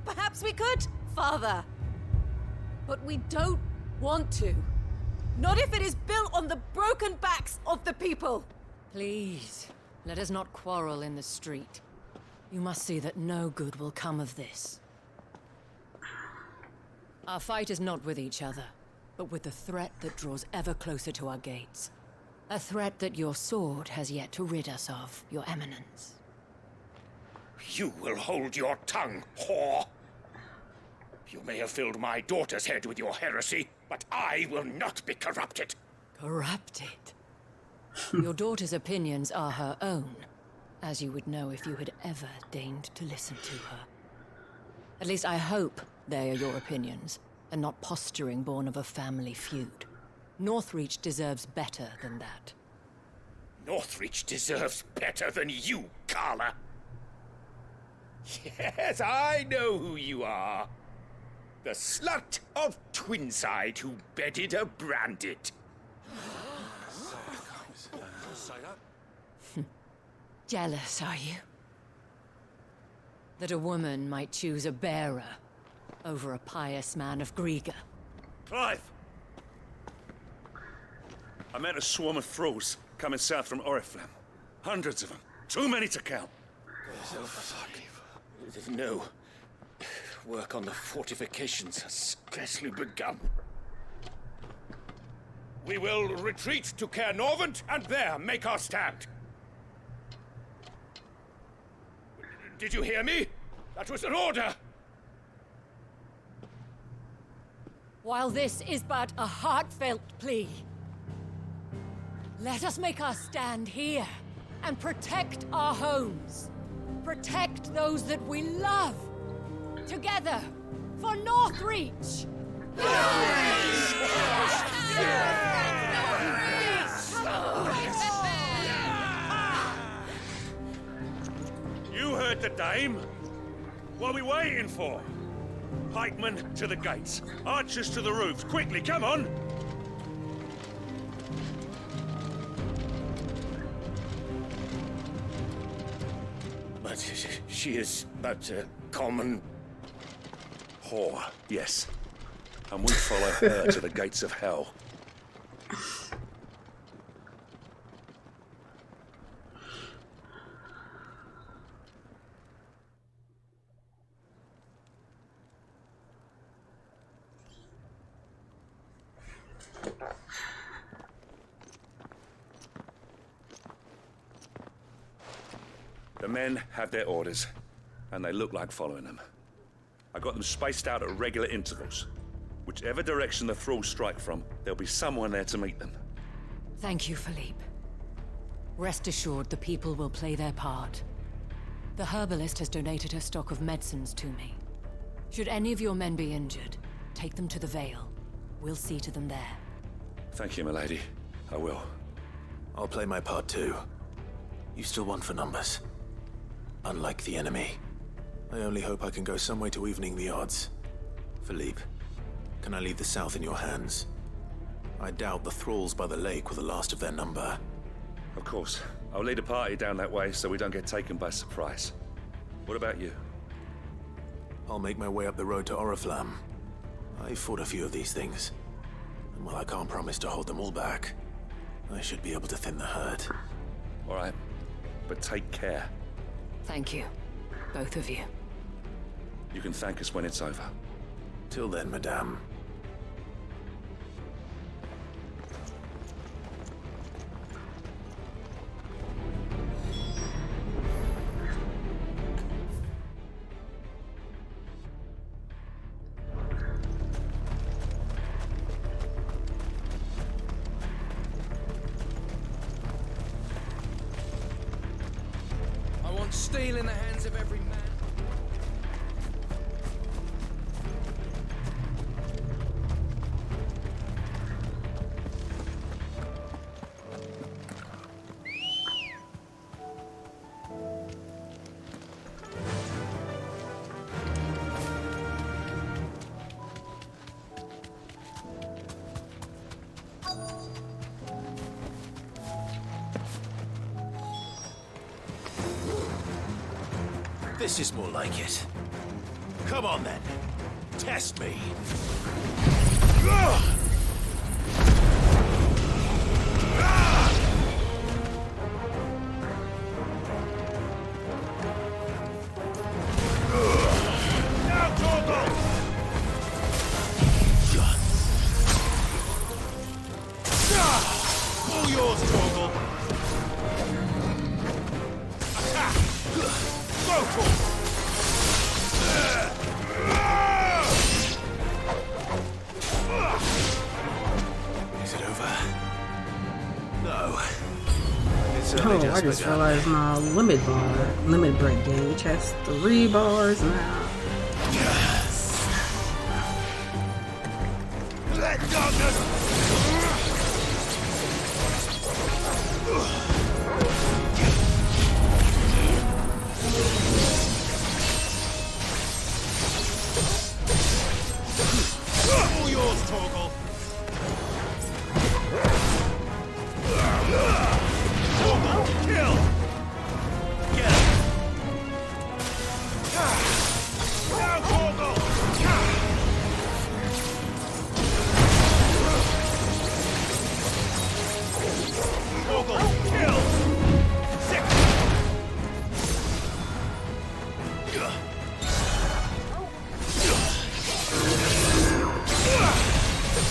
S21: Perhaps we could, Father. But we don't want to. Not if it is built on the broken backs of the people.
S20: Please, let us not quarrel in the street. You must see that no good will come of this. Our fight is not with each other, but with the threat that draws ever closer to our gates. A threat that your sword has yet to rid us of, Your Eminence.
S3: You will hold your tongue, whore. You may have filled my daughter's head with your heresy, but I will not be corrupted.
S20: Corrupted? Your daughter's opinions are her own, as you would know if you had ever deigned to listen to her. At least I hope they are your opinions, and not posturing born of a family feud. Northreach deserves better than that.
S3: Northreach deserves better than you, Carla. Yes, I know who you are. The slut of Twinside who bedded a Branded.
S20: Jealous, are you? That a woman might choose a bearer over a pious man of Griga.
S4: Clive! I met a swarm of thralls coming south from Oriflamme. Hundreds of them. Too many to count.
S3: No. Work on the fortifications has scarcely begun. We will retreat to Caer Norvent and there make our stand. Did you hear me? That was an order!
S20: While this is but a heartfelt plea, let us make our stand here and protect our homes. Protect those that we love. Together, for Northreach!
S4: You heard the dame. What are we waiting for? Pikemen to the gates. Archers to the roofs. Quickly, come on!
S3: But she is but a common...
S4: whore, yes. And we follow her to the gates of hell. The men have their orders, and they look like following them. I got them spaced out at regular intervals. Whichever direction the thralls strike from, there'll be someone there to meet them.
S20: Thank you, Philippe. Rest assured the people will play their part. The herbalist has donated her stock of medicines to me. Should any of your men be injured, take them to the Vale. We'll see to them there.
S4: Thank you, milady. I will.
S1: I'll play my part too. You still won for numbers. Unlike the enemy. I only hope I can go some way to evening the odds. Philippe, can I leave the south in your hands? I doubt the thralls by the lake were the last of their number.
S4: Of course. I'll lead a party down that way so we don't get taken by surprise. What about you?
S1: I'll make my way up the road to Oriflamme. I fought a few of these things. And while I can't promise to hold them all back, I should be able to thin the herd.
S4: All right. but take care.
S20: Thank you, both of you.
S4: You can thank us when it's over.
S1: Till then, madame.
S19: I want steel in the hands of every man.
S1: This is more like it. Come on then. Test me. Now, Torgal! All yours, Torgal! Attack! Go for it! Is it over? No. It's only
S6: Oh, I just realized my limit break gauge has 3 bars now.
S1: Let darkness! All yours, Torgal! Torgal, kill! Get him! Now, Torgal! Torgal, kill! Sick!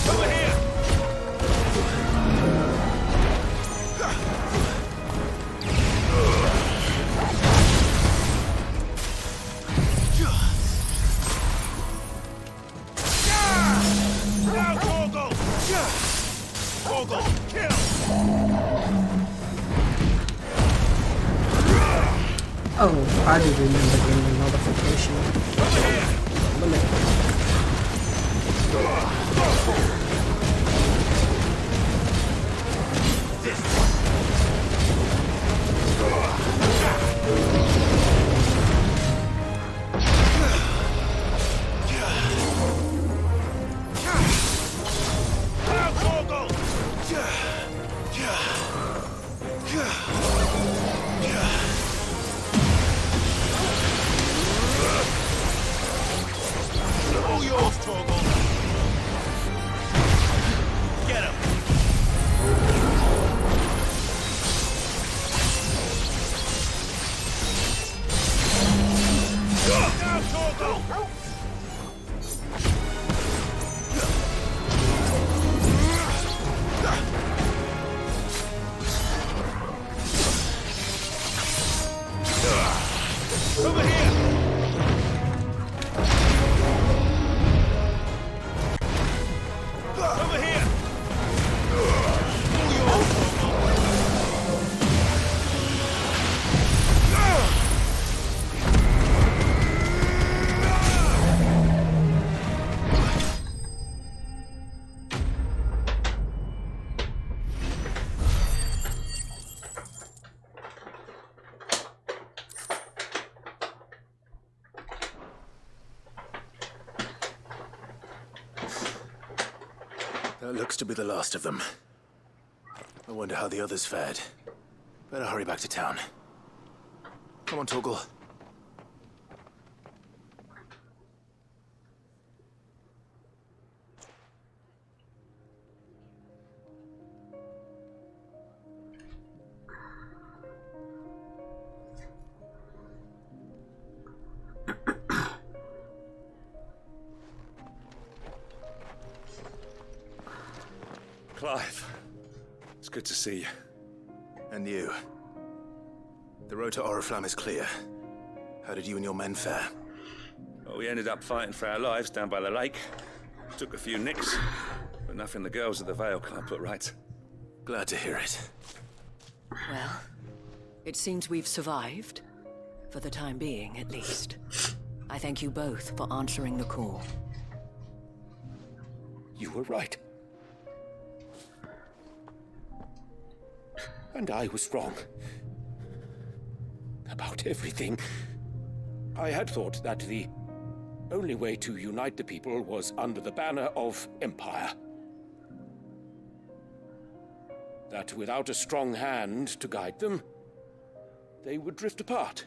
S1: Over here! Now, Torgal! Torgal, kill!
S6: Oh, I do remember getting a notification. Limit.
S1: Now, Torgal! All yours, Torgal! Get him! Now, Torgal! Over here! Over here! All yours, That looks to be the last of them. I wonder how the others fared. Better hurry back to town. Come on, Torgal.
S4: Clive. It's good to see you.
S1: And you. The road to Oriflamme is clear. How did you and your men fare?
S4: Well, we ended up fighting for our lives down by the lake. Took a few nicks, but nothing the girls at the Vale can't put right.
S1: Glad to hear it.
S20: Well, it seems we've survived. For the time being, at least. I thank you both for answering the call.
S3: You were right. And I was wrong. About everything. I had thought that the only way to unite the people was under the banner of Empire. That without a strong hand to guide them, they would drift apart.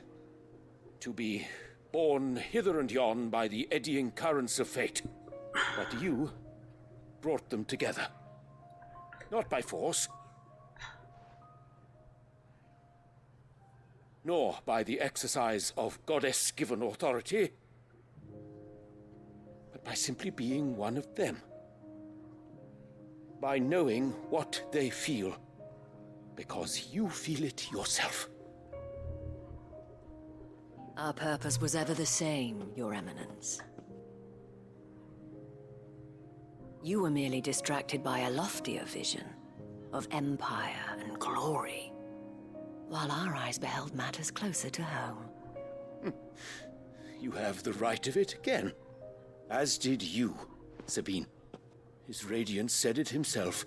S3: To be borne hither and yon by the eddying currents of fate. But you brought them together. Not by force, nor by the exercise of goddess-given authority, but by simply being one of them. By knowing what they feel, because you feel it yourself.
S20: Our purpose was ever the same, Your Eminence. You were merely distracted by a loftier vision of empire and glory, while our eyes beheld matters closer to home.
S3: You have the right of it again. As did you, Sabine. His radiance said it himself.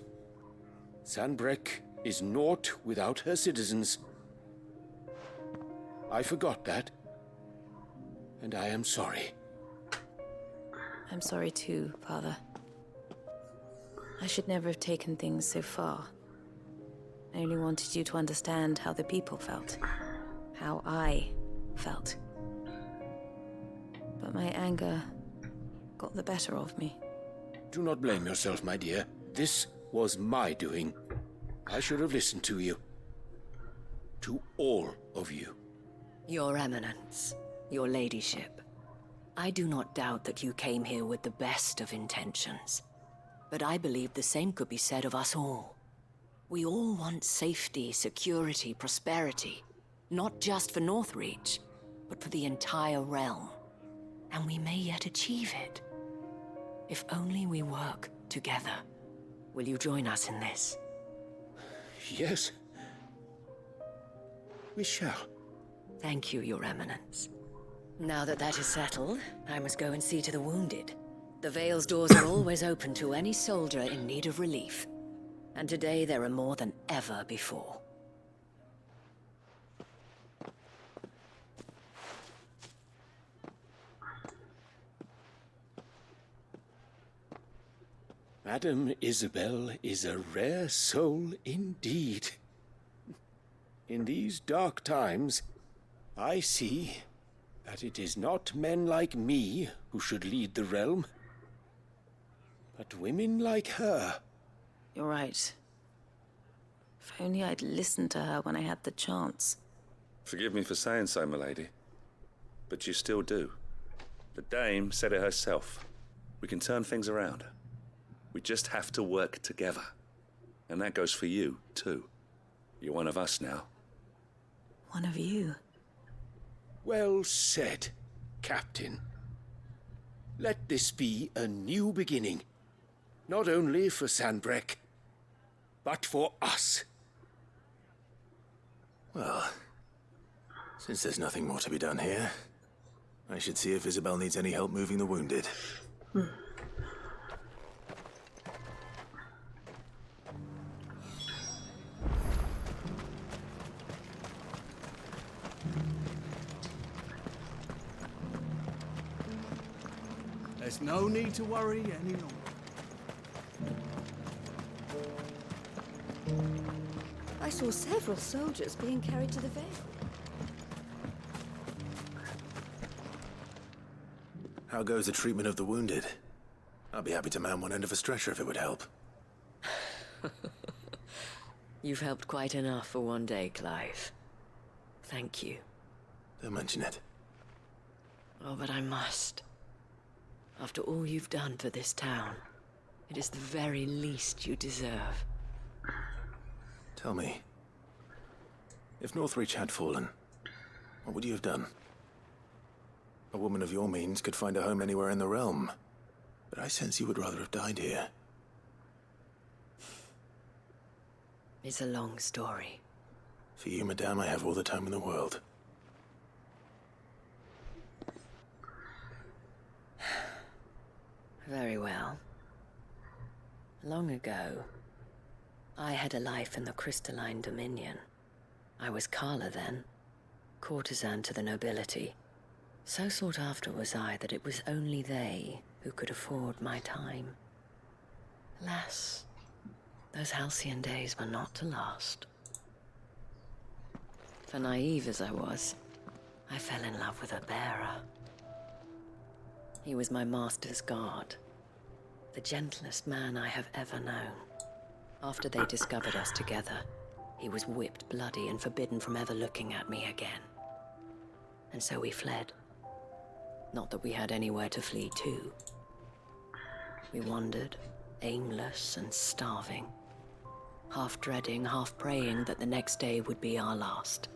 S3: Sanbreque is naught without her citizens. I forgot that. And I am sorry.
S21: I'm sorry too, Father. I should never have taken things so far. I only wanted you to understand how the people felt. How I felt. But my anger got the better of me.
S3: Do not blame yourself, my dear. This was my doing. I should have listened to you. To all of you.
S20: Your Eminence, your ladyship, I do not doubt that you came here with the best of intentions. But I believe the same could be said of us all. We all want safety, security, prosperity. Not just for Northreach, but for the entire realm. And we may yet achieve it. If only we work together. Will you join us in this?
S3: Yes. We shall.
S20: Thank you, Your Eminence. Now that that is settled, I must go and see to the wounded. The Vale's doors are always open to any soldier in need of relief. And today there are more than ever before.
S3: Madame Isabel is a rare soul indeed. In these dark times, I see that it is not men like me who should lead the realm, but women like her.
S21: You're right. If only I'd listened to her when I had the chance.
S4: Forgive me for saying so, milady, but you still do. The Dame said it herself. We can turn things around. We just have to work together. And that goes for you, too. You're one of us now.
S21: One of you?
S3: Well said, Captain. Let this be a new beginning. Not only for Sanbreque, but for us.
S1: Well, since there's nothing more to be done here, I should see if Isabel needs any help moving the wounded.
S13: There's no need to worry any longer.
S21: I saw several soldiers being carried to the Vale.
S1: How goes the treatment of the wounded? I'll be happy to man one end of a stretcher if it would help.
S20: You've helped quite enough for one day, Clive. Thank you.
S1: Don't mention it.
S20: Oh, but I must. After all you've done for this town, It is the very least you deserve.
S1: Tell me, if Northreach had fallen, what would you have done? A woman of your means could find a home anywhere in the realm, but I sense you would rather have died here.
S20: It's a long story.
S1: For you, madame, I have all the time in the world.
S20: Very well. Long ago, I had a life in the Crystalline Dominion. I was Carla then, courtesan to the nobility. So sought after was I that it was only they who could afford my time. Alas, those halcyon days were not to last. For naive as I was, I fell in love with a bearer. He was my master's guard, the gentlest man I have ever known. After they discovered us together, he was whipped bloody and forbidden from ever looking at me again. And so we fled. Not that we had anywhere to flee to. We wandered, aimless and starving, half dreading, half praying that the next day would be our last.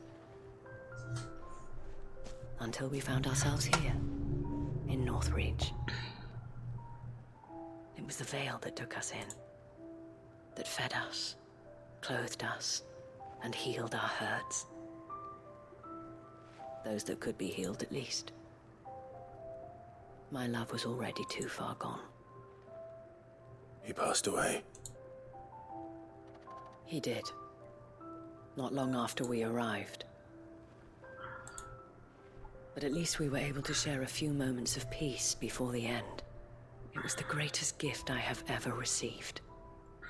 S20: Until we found ourselves here, in Northreach. It was the Veil that took us in, that fed us, clothed us, and healed our hurts. Those that could be healed, at least. My love was already too far gone.
S1: He passed away.
S20: He did. Not long after we arrived. But at least we were able to share a few moments of peace before the end. It was the greatest gift I have ever received.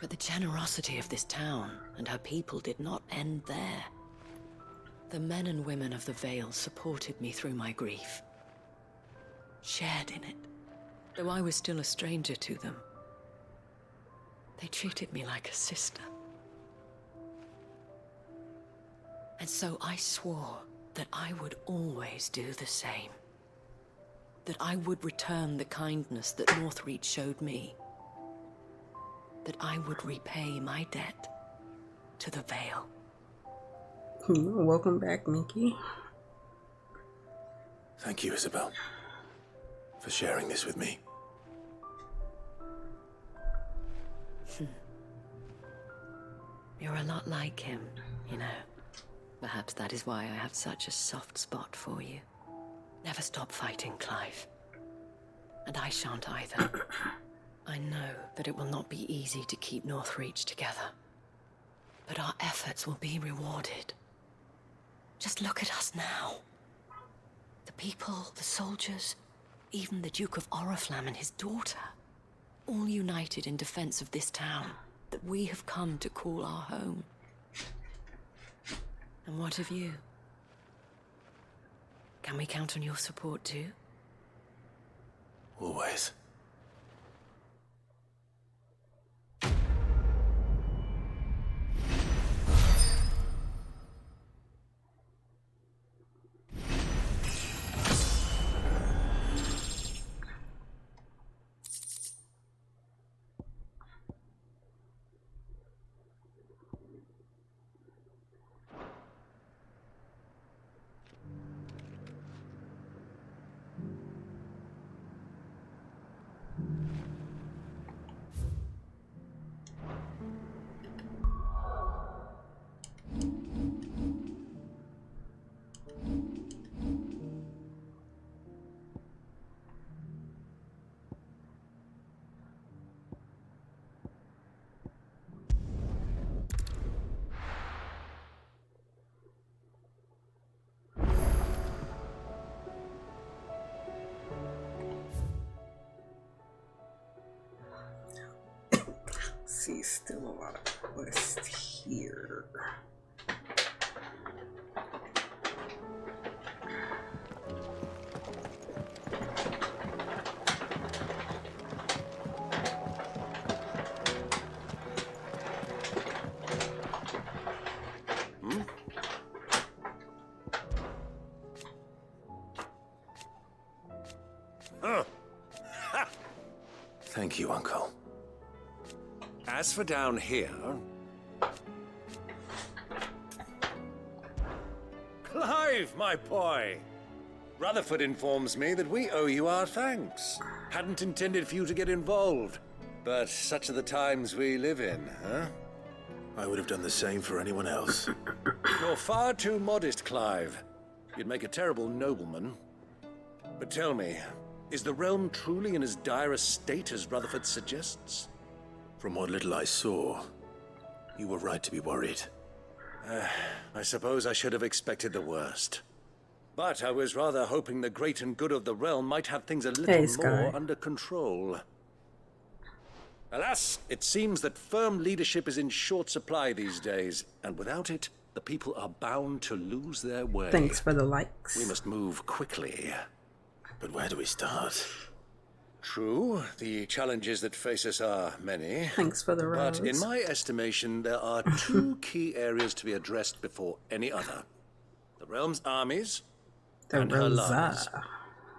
S20: But the generosity of this town and her people did not end there. The men and women of the Vale supported me through my grief. Shared in it, though I was still a stranger to them. They treated me like a sister. And so I swore that I would always do the same. That I would return the kindness that Northreach showed me. That I would repay my debt to the Veil.
S6: Welcome back, Mickey.
S1: Thank you, Isabel, for sharing this with me.
S20: You're a lot like him, you know. Perhaps that is why I have such a soft spot for you. Never stop fighting, Clive. And I shan't either. I know that it will not be easy to keep Northreach together. But our efforts will be rewarded. Just look at us now. The people, the soldiers, even the Duke of Oriflamme and his daughter. All united in defense of this town that we have come to call our home. And what of you? Can we count on your support too?
S1: Always.
S6: See, still a lot of quests here.
S1: Thank you, Uncle.
S3: As for down here... Clive, my boy! Rutherford informs me that we owe you our thanks. Hadn't intended for you to get involved, but such are the times we live in, huh?
S1: I would have done the same for anyone else.
S3: You're far too modest, Clive. You'd make a terrible nobleman. But tell me, is the realm truly in as dire a state as Rutherford suggests?
S1: From what little I saw, you were right to be worried.
S3: I suppose I should have expected the worst. But I was rather hoping the great and good of the realm might have things a little more under control. Alas, it seems that firm leadership is in short supply these days, and without it, the people are bound to lose their way.
S6: Thanks for the likes.
S3: We must move quickly.
S1: But where do we start?
S3: True, the challenges that face us are many.
S6: Thanks for the rose.
S3: But in my estimation, there are two key areas to be addressed before any other. The realm's armies and her lives.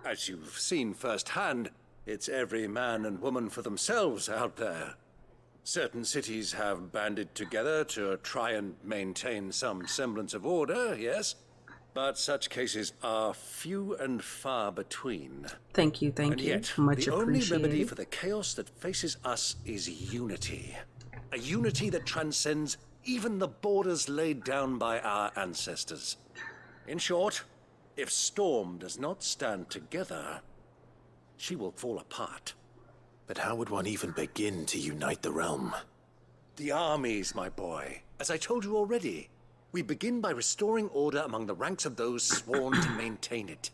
S3: As you've seen firsthand, it's every man and woman for themselves out there. Certain cities have banded together to try and maintain some semblance of order, yes, but such cases are few and far between.
S6: Thank you,
S3: and yet,
S6: much
S3: the only remedy
S6: appreciated.
S3: for the chaos that faces us is unity. A unity that transcends even the borders laid down by our ancestors. In short, if Storm does not stand together, she will fall apart.
S1: But how would one even begin to unite the realm?
S3: The armies, my boy. As I told you already, we begin by restoring order among the ranks of those sworn to maintain it.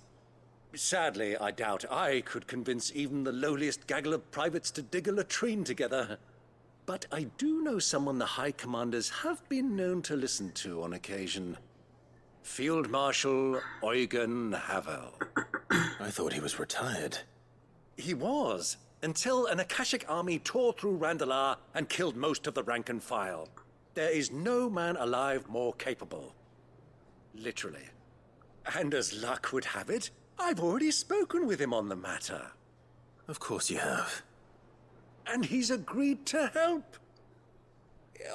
S3: Sadly, I doubt I could convince even the lowliest gaggle of privates to dig a latrine together. But I do know someone the High Commanders have been known to listen to on occasion. Field Marshal Eugen Havel.
S1: I thought he was retired.
S3: He was, until an Akashic army tore through Randalar and killed most of the rank and file. There is no man alive more capable. Literally. And as luck would have it, I've already spoken with him on the matter.
S1: Of course you have.
S3: And he's agreed to help.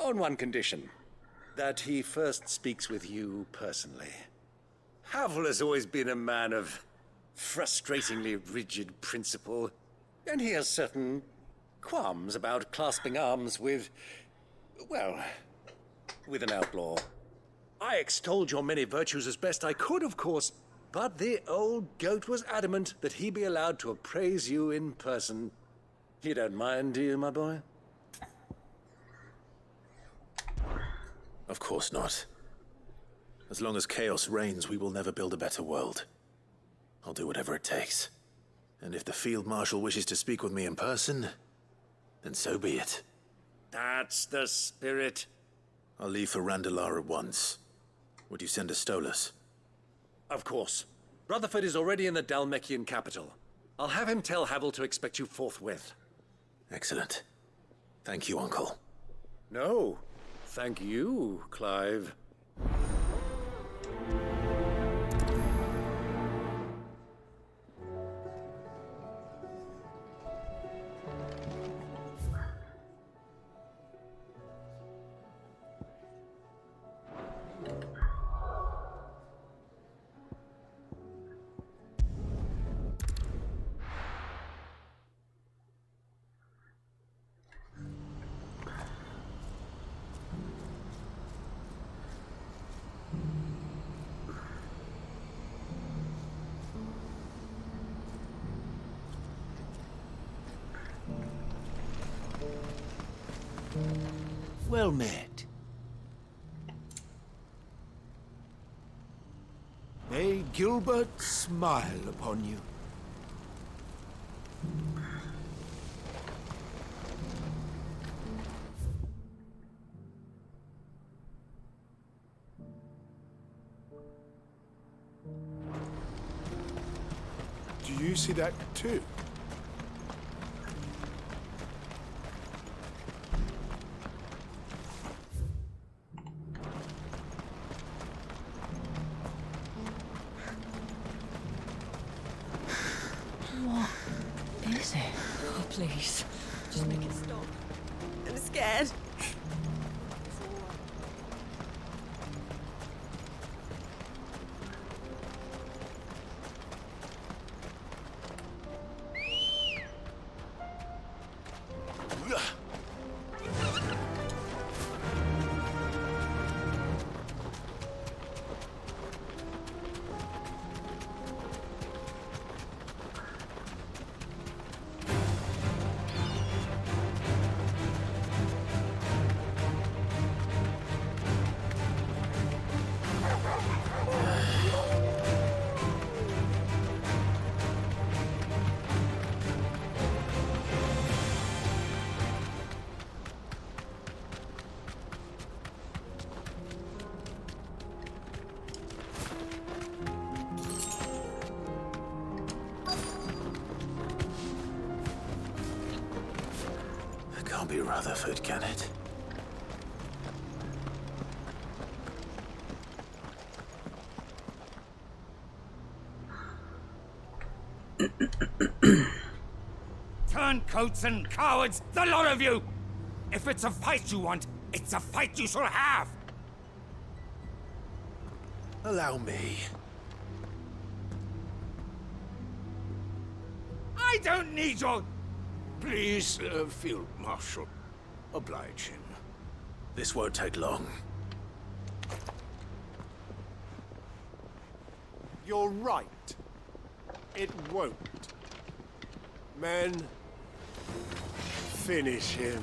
S3: On one condition. That he first speaks with you personally. Havel has always been a man of frustratingly rigid principle, and he has certain qualms about clasping arms with, well, with an outlaw. I extolled your many virtues as best I could, of course, but the old goat was adamant that he be allowed to appraise you in person. You don't mind, do you, my boy?
S1: Of course not. As long as chaos reigns, we will never build a better world. I'll do whatever it takes. And if the Field Marshal wishes to speak with me in person, then so be it.
S3: That's the spirit.
S1: I'll leave for Randalar at once. Would you send a Stolas?
S3: Of course. Rutherford is already in the Dhalmekian capital. I'll have him tell Havel to expect you forthwith.
S1: Excellent. Thank you, Uncle.
S3: No. Thank you, Clive.
S10: Well met. May Gilbert smile upon you.
S22: Do you see that too?
S20: What is it? Oh, please. Just make it stop.
S15: I'm scared.
S1: Can't be Rutherford, can it?
S8: Turncoats and cowards, the lot of you! If it's a fight you want, it's a fight you shall have!
S1: Allow me.
S8: I don't need your...
S3: Please, Field Marshal, oblige him.
S1: This won't take long.
S22: You're right. It won't. Men, finish him.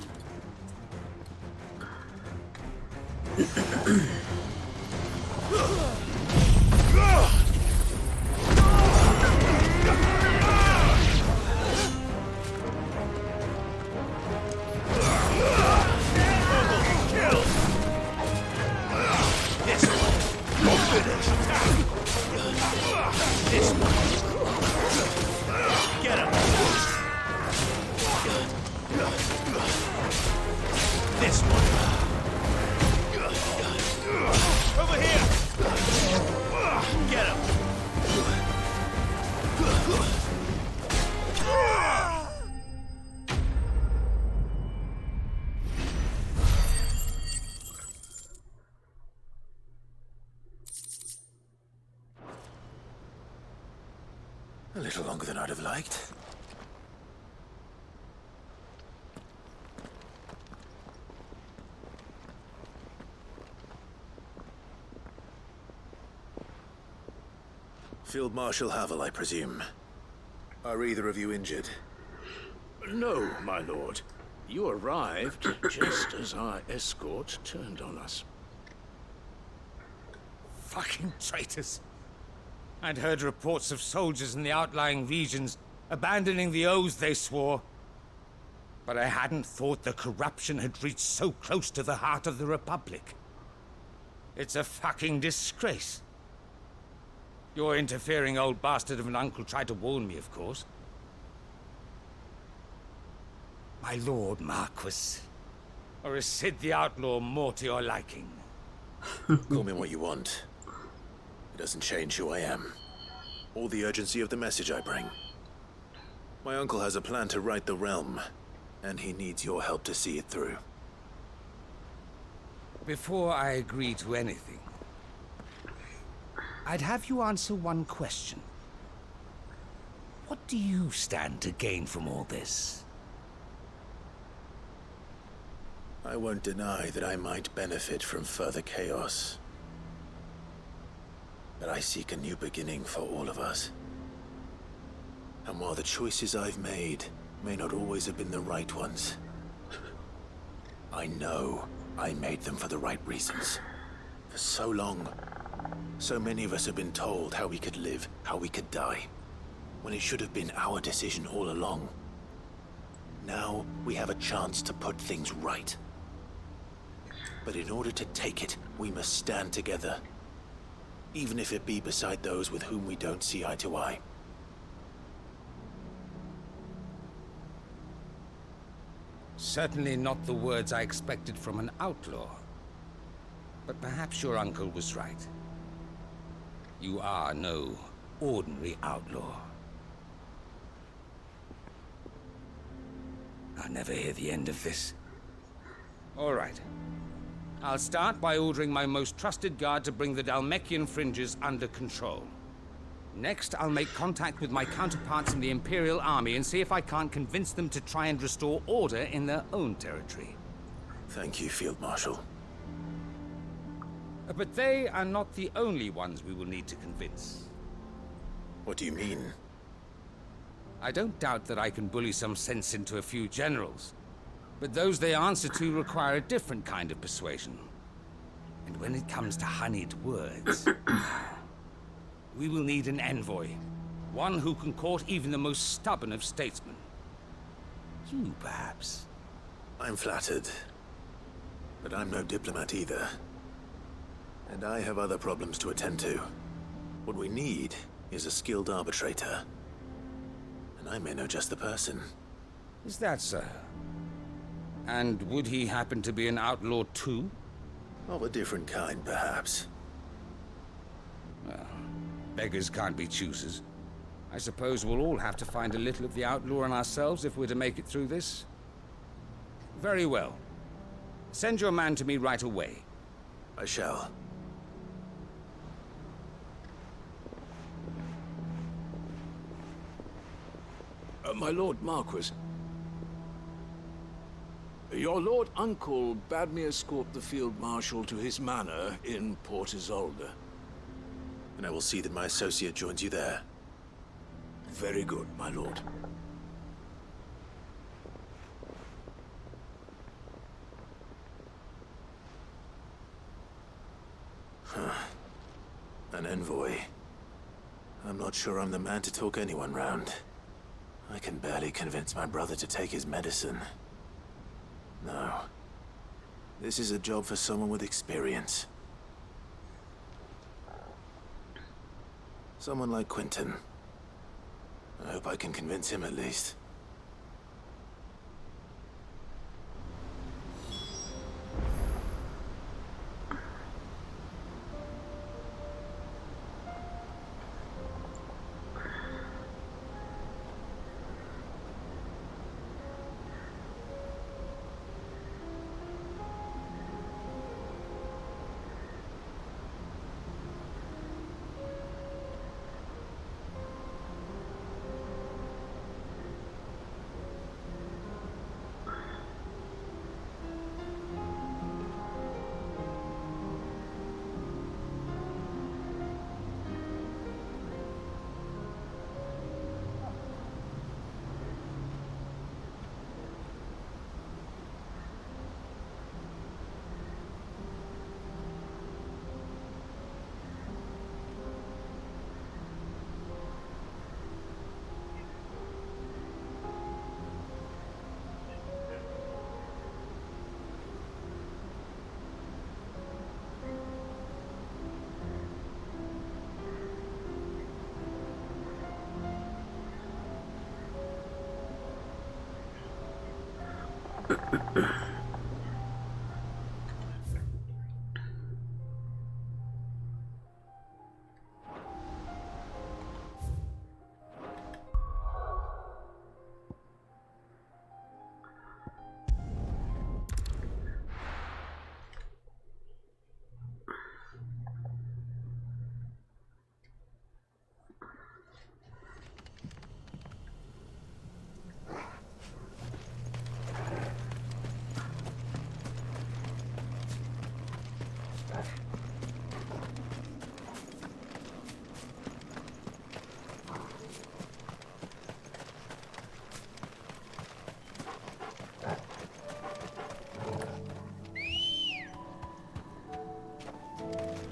S1: A little longer than I'd have liked. Field Marshal Havel, I presume. Are either of you injured?
S3: No, my lord. You arrived just as our escort turned on us.
S8: Fucking traitors! I'd heard reports of soldiers in the outlying regions abandoning the oaths they swore. But I hadn't thought the corruption had reached so close to the heart of the Republic. It's a fucking disgrace. Your interfering old bastard of an uncle tried to warn me, of course. My lord Marquis. Or is Sid the Outlaw more to your liking?
S1: Call me what you want. It doesn't change who I am, or the urgency of the message I bring. My uncle has a plan to right the realm, and he needs your help to see it through.
S8: Before I agree to anything, I'd have you answer one question. What do you stand to gain from all this?
S1: I won't deny that I might benefit from further chaos. But I seek a new beginning for all of us. And while the choices I've made may not always have been the right ones, I know I made them for the right reasons. For so long, so many of us have been told how we could live, how we could die, when it should have been our decision all along. Now we have a chance to put things right. But in order to take it, we must stand together. Even if it be beside those with whom we don't see eye to eye.
S8: Certainly not the words I expected from an outlaw. But perhaps your uncle was right. You are no ordinary outlaw. I'll never hear the end of this. All right. I'll start by ordering my most trusted guard to bring the Dhalmekian fringes under control. Next, I'll make contact with my counterparts in the Imperial Army and see if I can't convince them to try and restore order in their own territory.
S1: Thank you, Field Marshal.
S8: But they are not the only ones we will need to convince.
S1: What do you mean?
S8: I don't doubt that I can bully some sense into a few generals, but those they answer to require a different kind of persuasion. And when it comes to honeyed words, we will need an envoy. One who can court even the most stubborn of statesmen. You, perhaps.
S1: I'm flattered. But I'm no diplomat either. And I have other problems to attend to. What we need is a skilled arbitrator. And I may know just the person.
S8: Is that so? And would he happen to be an outlaw too?
S1: Of a different kind, perhaps.
S8: Well, beggars can't be choosers. I suppose we'll all have to find a little of the outlaw in ourselves if we're to make it through this. Very well. Send your man to me right away.
S1: I shall.
S16: My Lord Marquis. Your Lord Uncle bade me escort the Field Marshal to his manor in Port Isolde.
S1: And I will see that my associate joins you there.
S16: Very good, my lord.
S1: An envoy. I'm not sure I'm the man to talk anyone round. I can barely convince my brother to take his medicine. No. This is a job for someone with experience. Someone like Quinton. I hope I can convince him at least.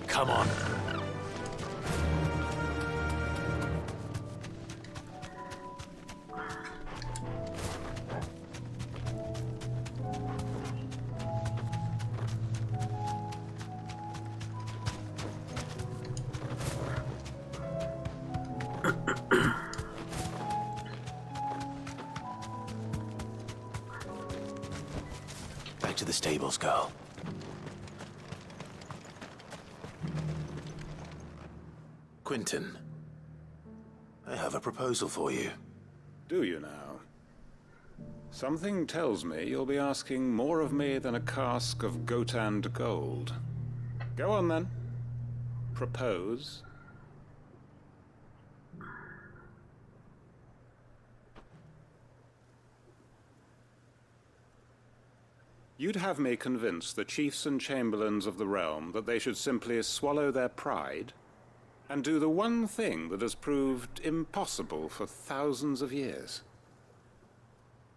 S1: Come on. Back to the stables, girl. Quinton, I have a proposal for you.
S4: Do you now?
S14: Something tells me you'll be asking more of me than a cask of Gotand gold. Go on then. Propose. You'd have me convince the chiefs and chamberlains of the realm that they should simply swallow their pride and do the one thing that has proved impossible for thousands of years.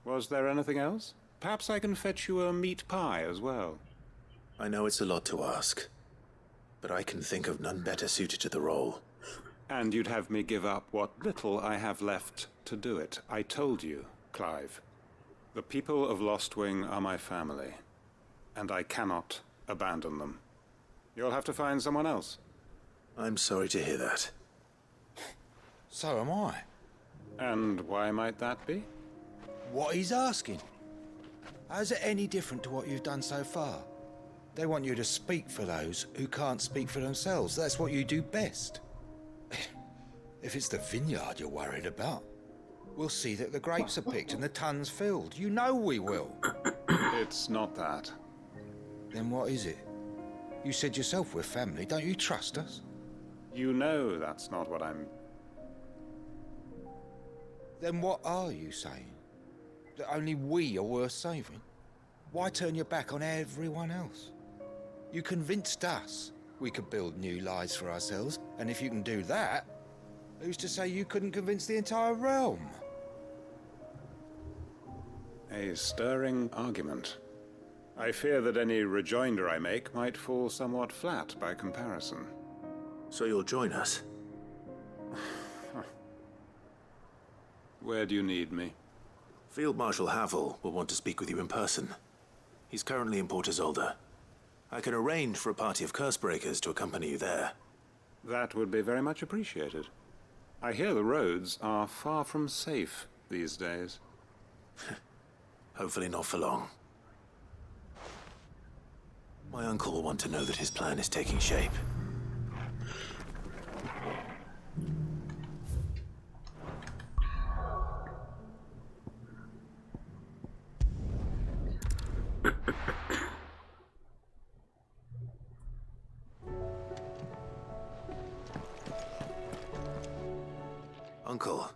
S14: Was there anything else? Perhaps I can fetch you a meat pie as well.
S1: I know it's a lot to ask, but I can think of none better suited to the role.
S14: And you'd have me give up what little I have left to do it. I told you, Clive. The people of Lostwing are my family, and I cannot abandon them. You'll have to find someone else.
S1: I'm sorry to hear that.
S2: So am I.
S14: And why might that be?
S2: What he's asking. How's it any different to what you've done so far? They want you to speak for those who can't speak for themselves. That's what you do best. If it's the vineyard you're worried about, we'll see that the grapes are picked and the tons filled. You know we will.
S14: It's not that.
S2: Then what is it? You said yourself we're family. Don't you trust us?
S14: You know that's not what I'm...
S2: Then what are you saying? That only we are worth saving? Why turn your back on everyone else? You convinced us we could build new lives for ourselves, and if you can do that, who's to say you couldn't convince the entire realm?
S14: A stirring argument. I fear that any rejoinder I make might fall somewhat flat by comparison.
S1: So you'll join us?
S14: Where do you need me?
S1: Field Marshal Havel will want to speak with you in person. He's currently in Port Isolde. I can arrange for a party of Cursebreakers to accompany you there.
S14: That would be very much appreciated. I hear the roads are far from safe these days.
S1: Hopefully not for long. My uncle will want to know that his plan is taking shape. Uncle,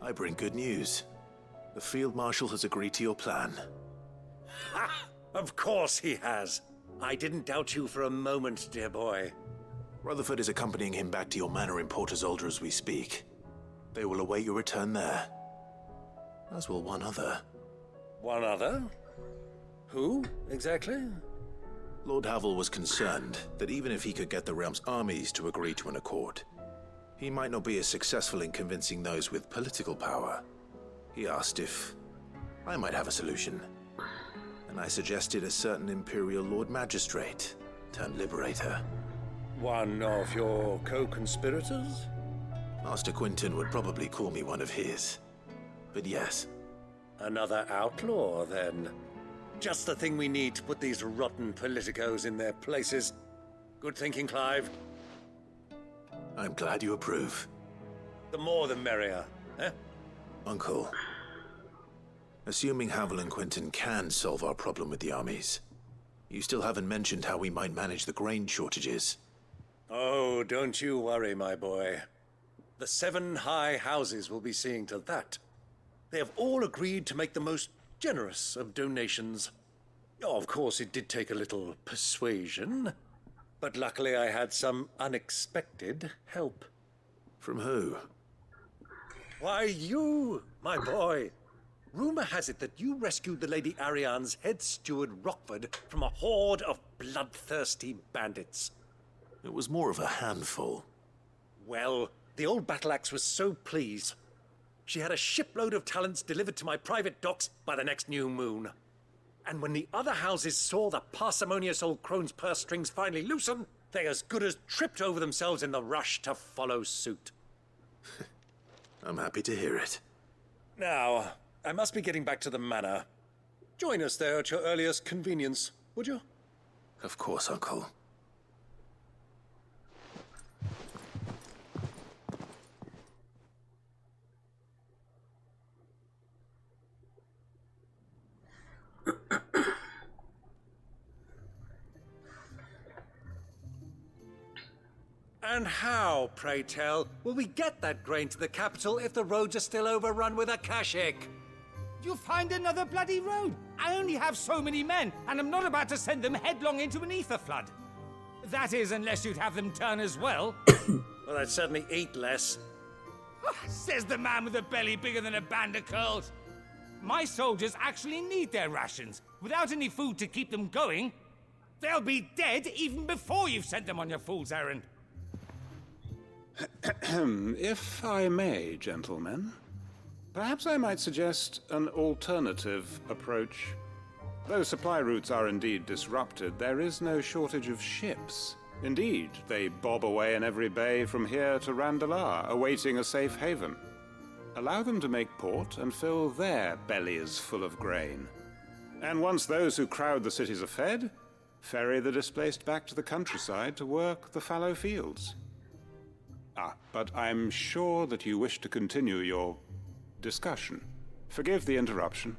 S1: I bring good news. The Field Marshal has agreed to your plan.
S12: Ha! Of course he has. I didn't doubt you for a moment, dear boy.
S1: Rutherford is accompanying him back to your manor in Port Isolde as we speak. They will await your return there. As will one other.
S12: One other? Who, exactly?
S1: Lord Havel was concerned that even if he could get the realm's armies to agree to an accord, he might not be as successful in convincing those with political power. He asked if I might have a solution, and I suggested a certain Imperial Lord Magistrate turned Liberator.
S12: One of your co-conspirators?
S1: Master Quinton would probably call me one of his, but yes.
S12: Another outlaw, then. Just the thing we need to put these rotten politicos in their places. Good thinking, Clive.
S1: I'm glad you approve.
S12: The more the merrier, eh?
S1: Uncle, assuming Havel and Quinton can solve our problem with the armies, you still haven't mentioned how we might manage the grain shortages.
S12: Oh, don't you worry, my boy. The 7 high houses will be seeing to that. They have all agreed to make the most generous of donations. Oh, of course, it did take a little persuasion, but luckily I had some unexpected help.
S1: From who?
S12: Why, you, my boy. Rumor has it that you rescued the Lady Ariane's head steward Rockford from a horde of bloodthirsty bandits.
S1: It was more of a handful.
S12: Well, the old battle axe was so pleased. She had a shipload of talents delivered to my private docks by the next new moon. And when the other houses saw the parsimonious old crone's purse strings finally loosen, they as good as tripped over themselves in the rush to follow suit.
S1: I'm happy to hear it.
S12: Now, I must be getting back to the manor. Join us there at your earliest convenience, would you?
S1: Of course, Uncle.
S12: And how, pray tell, will we get that grain to the capital if the roads are still overrun with Akashic?
S8: You'll find another bloody road. I only have so many men, and I'm not about to send them headlong into an ether flood. That is, unless you'd have them turn as well.
S12: Well, I'd certainly eat less.
S8: Says the man with a belly bigger than a band of curls. My soldiers actually need their rations. Without any food to keep them going, they'll be dead even before you've sent them on your fool's errand.
S14: If I may, gentlemen, perhaps I might suggest an alternative approach. Though supply routes are indeed disrupted, there is no shortage of ships. Indeed, they bob away in every bay from here to Randalar, awaiting a safe haven. Allow them to make port and fill their bellies full of grain. And once those who crowd the cities are fed, ferry the displaced back to the countryside to work the fallow fields. But I'm sure that you wish to continue your discussion. Forgive the interruption.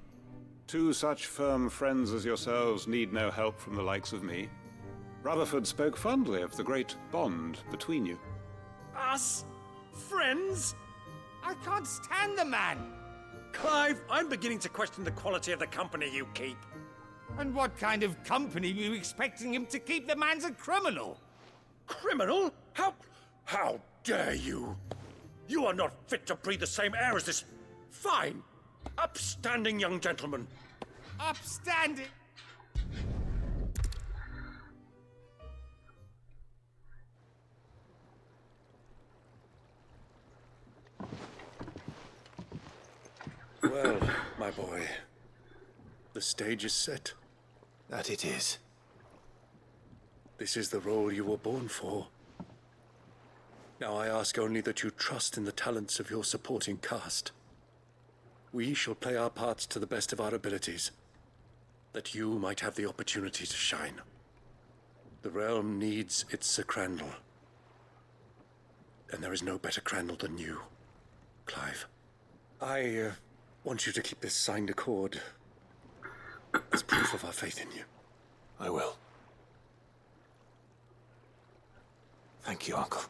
S14: Two such firm friends as yourselves need no help from the likes of me. Rutherford spoke fondly of the great bond between you.
S12: Us? Friends?
S8: I can't stand the man!
S12: Clive, I'm beginning to question the quality of the company you keep.
S8: And what kind of company were you expecting him to keep? The man's a criminal!
S12: Criminal? How dare you? You are not fit to breathe the same air as this fine, upstanding young gentleman.
S8: Upstanding?
S12: Well, my boy, the stage is set.
S1: That it is.
S12: This is the role you were born for. Now I ask only that you trust in the talents of your supporting cast. We shall play our parts to the best of our abilities, that you might have the opportunity to shine. The realm needs its Sir Crandall. And there is no better Crandall than you, Clive. I want you to keep this signed accord as proof of our faith in you.
S1: I will. Thank you, Uncle.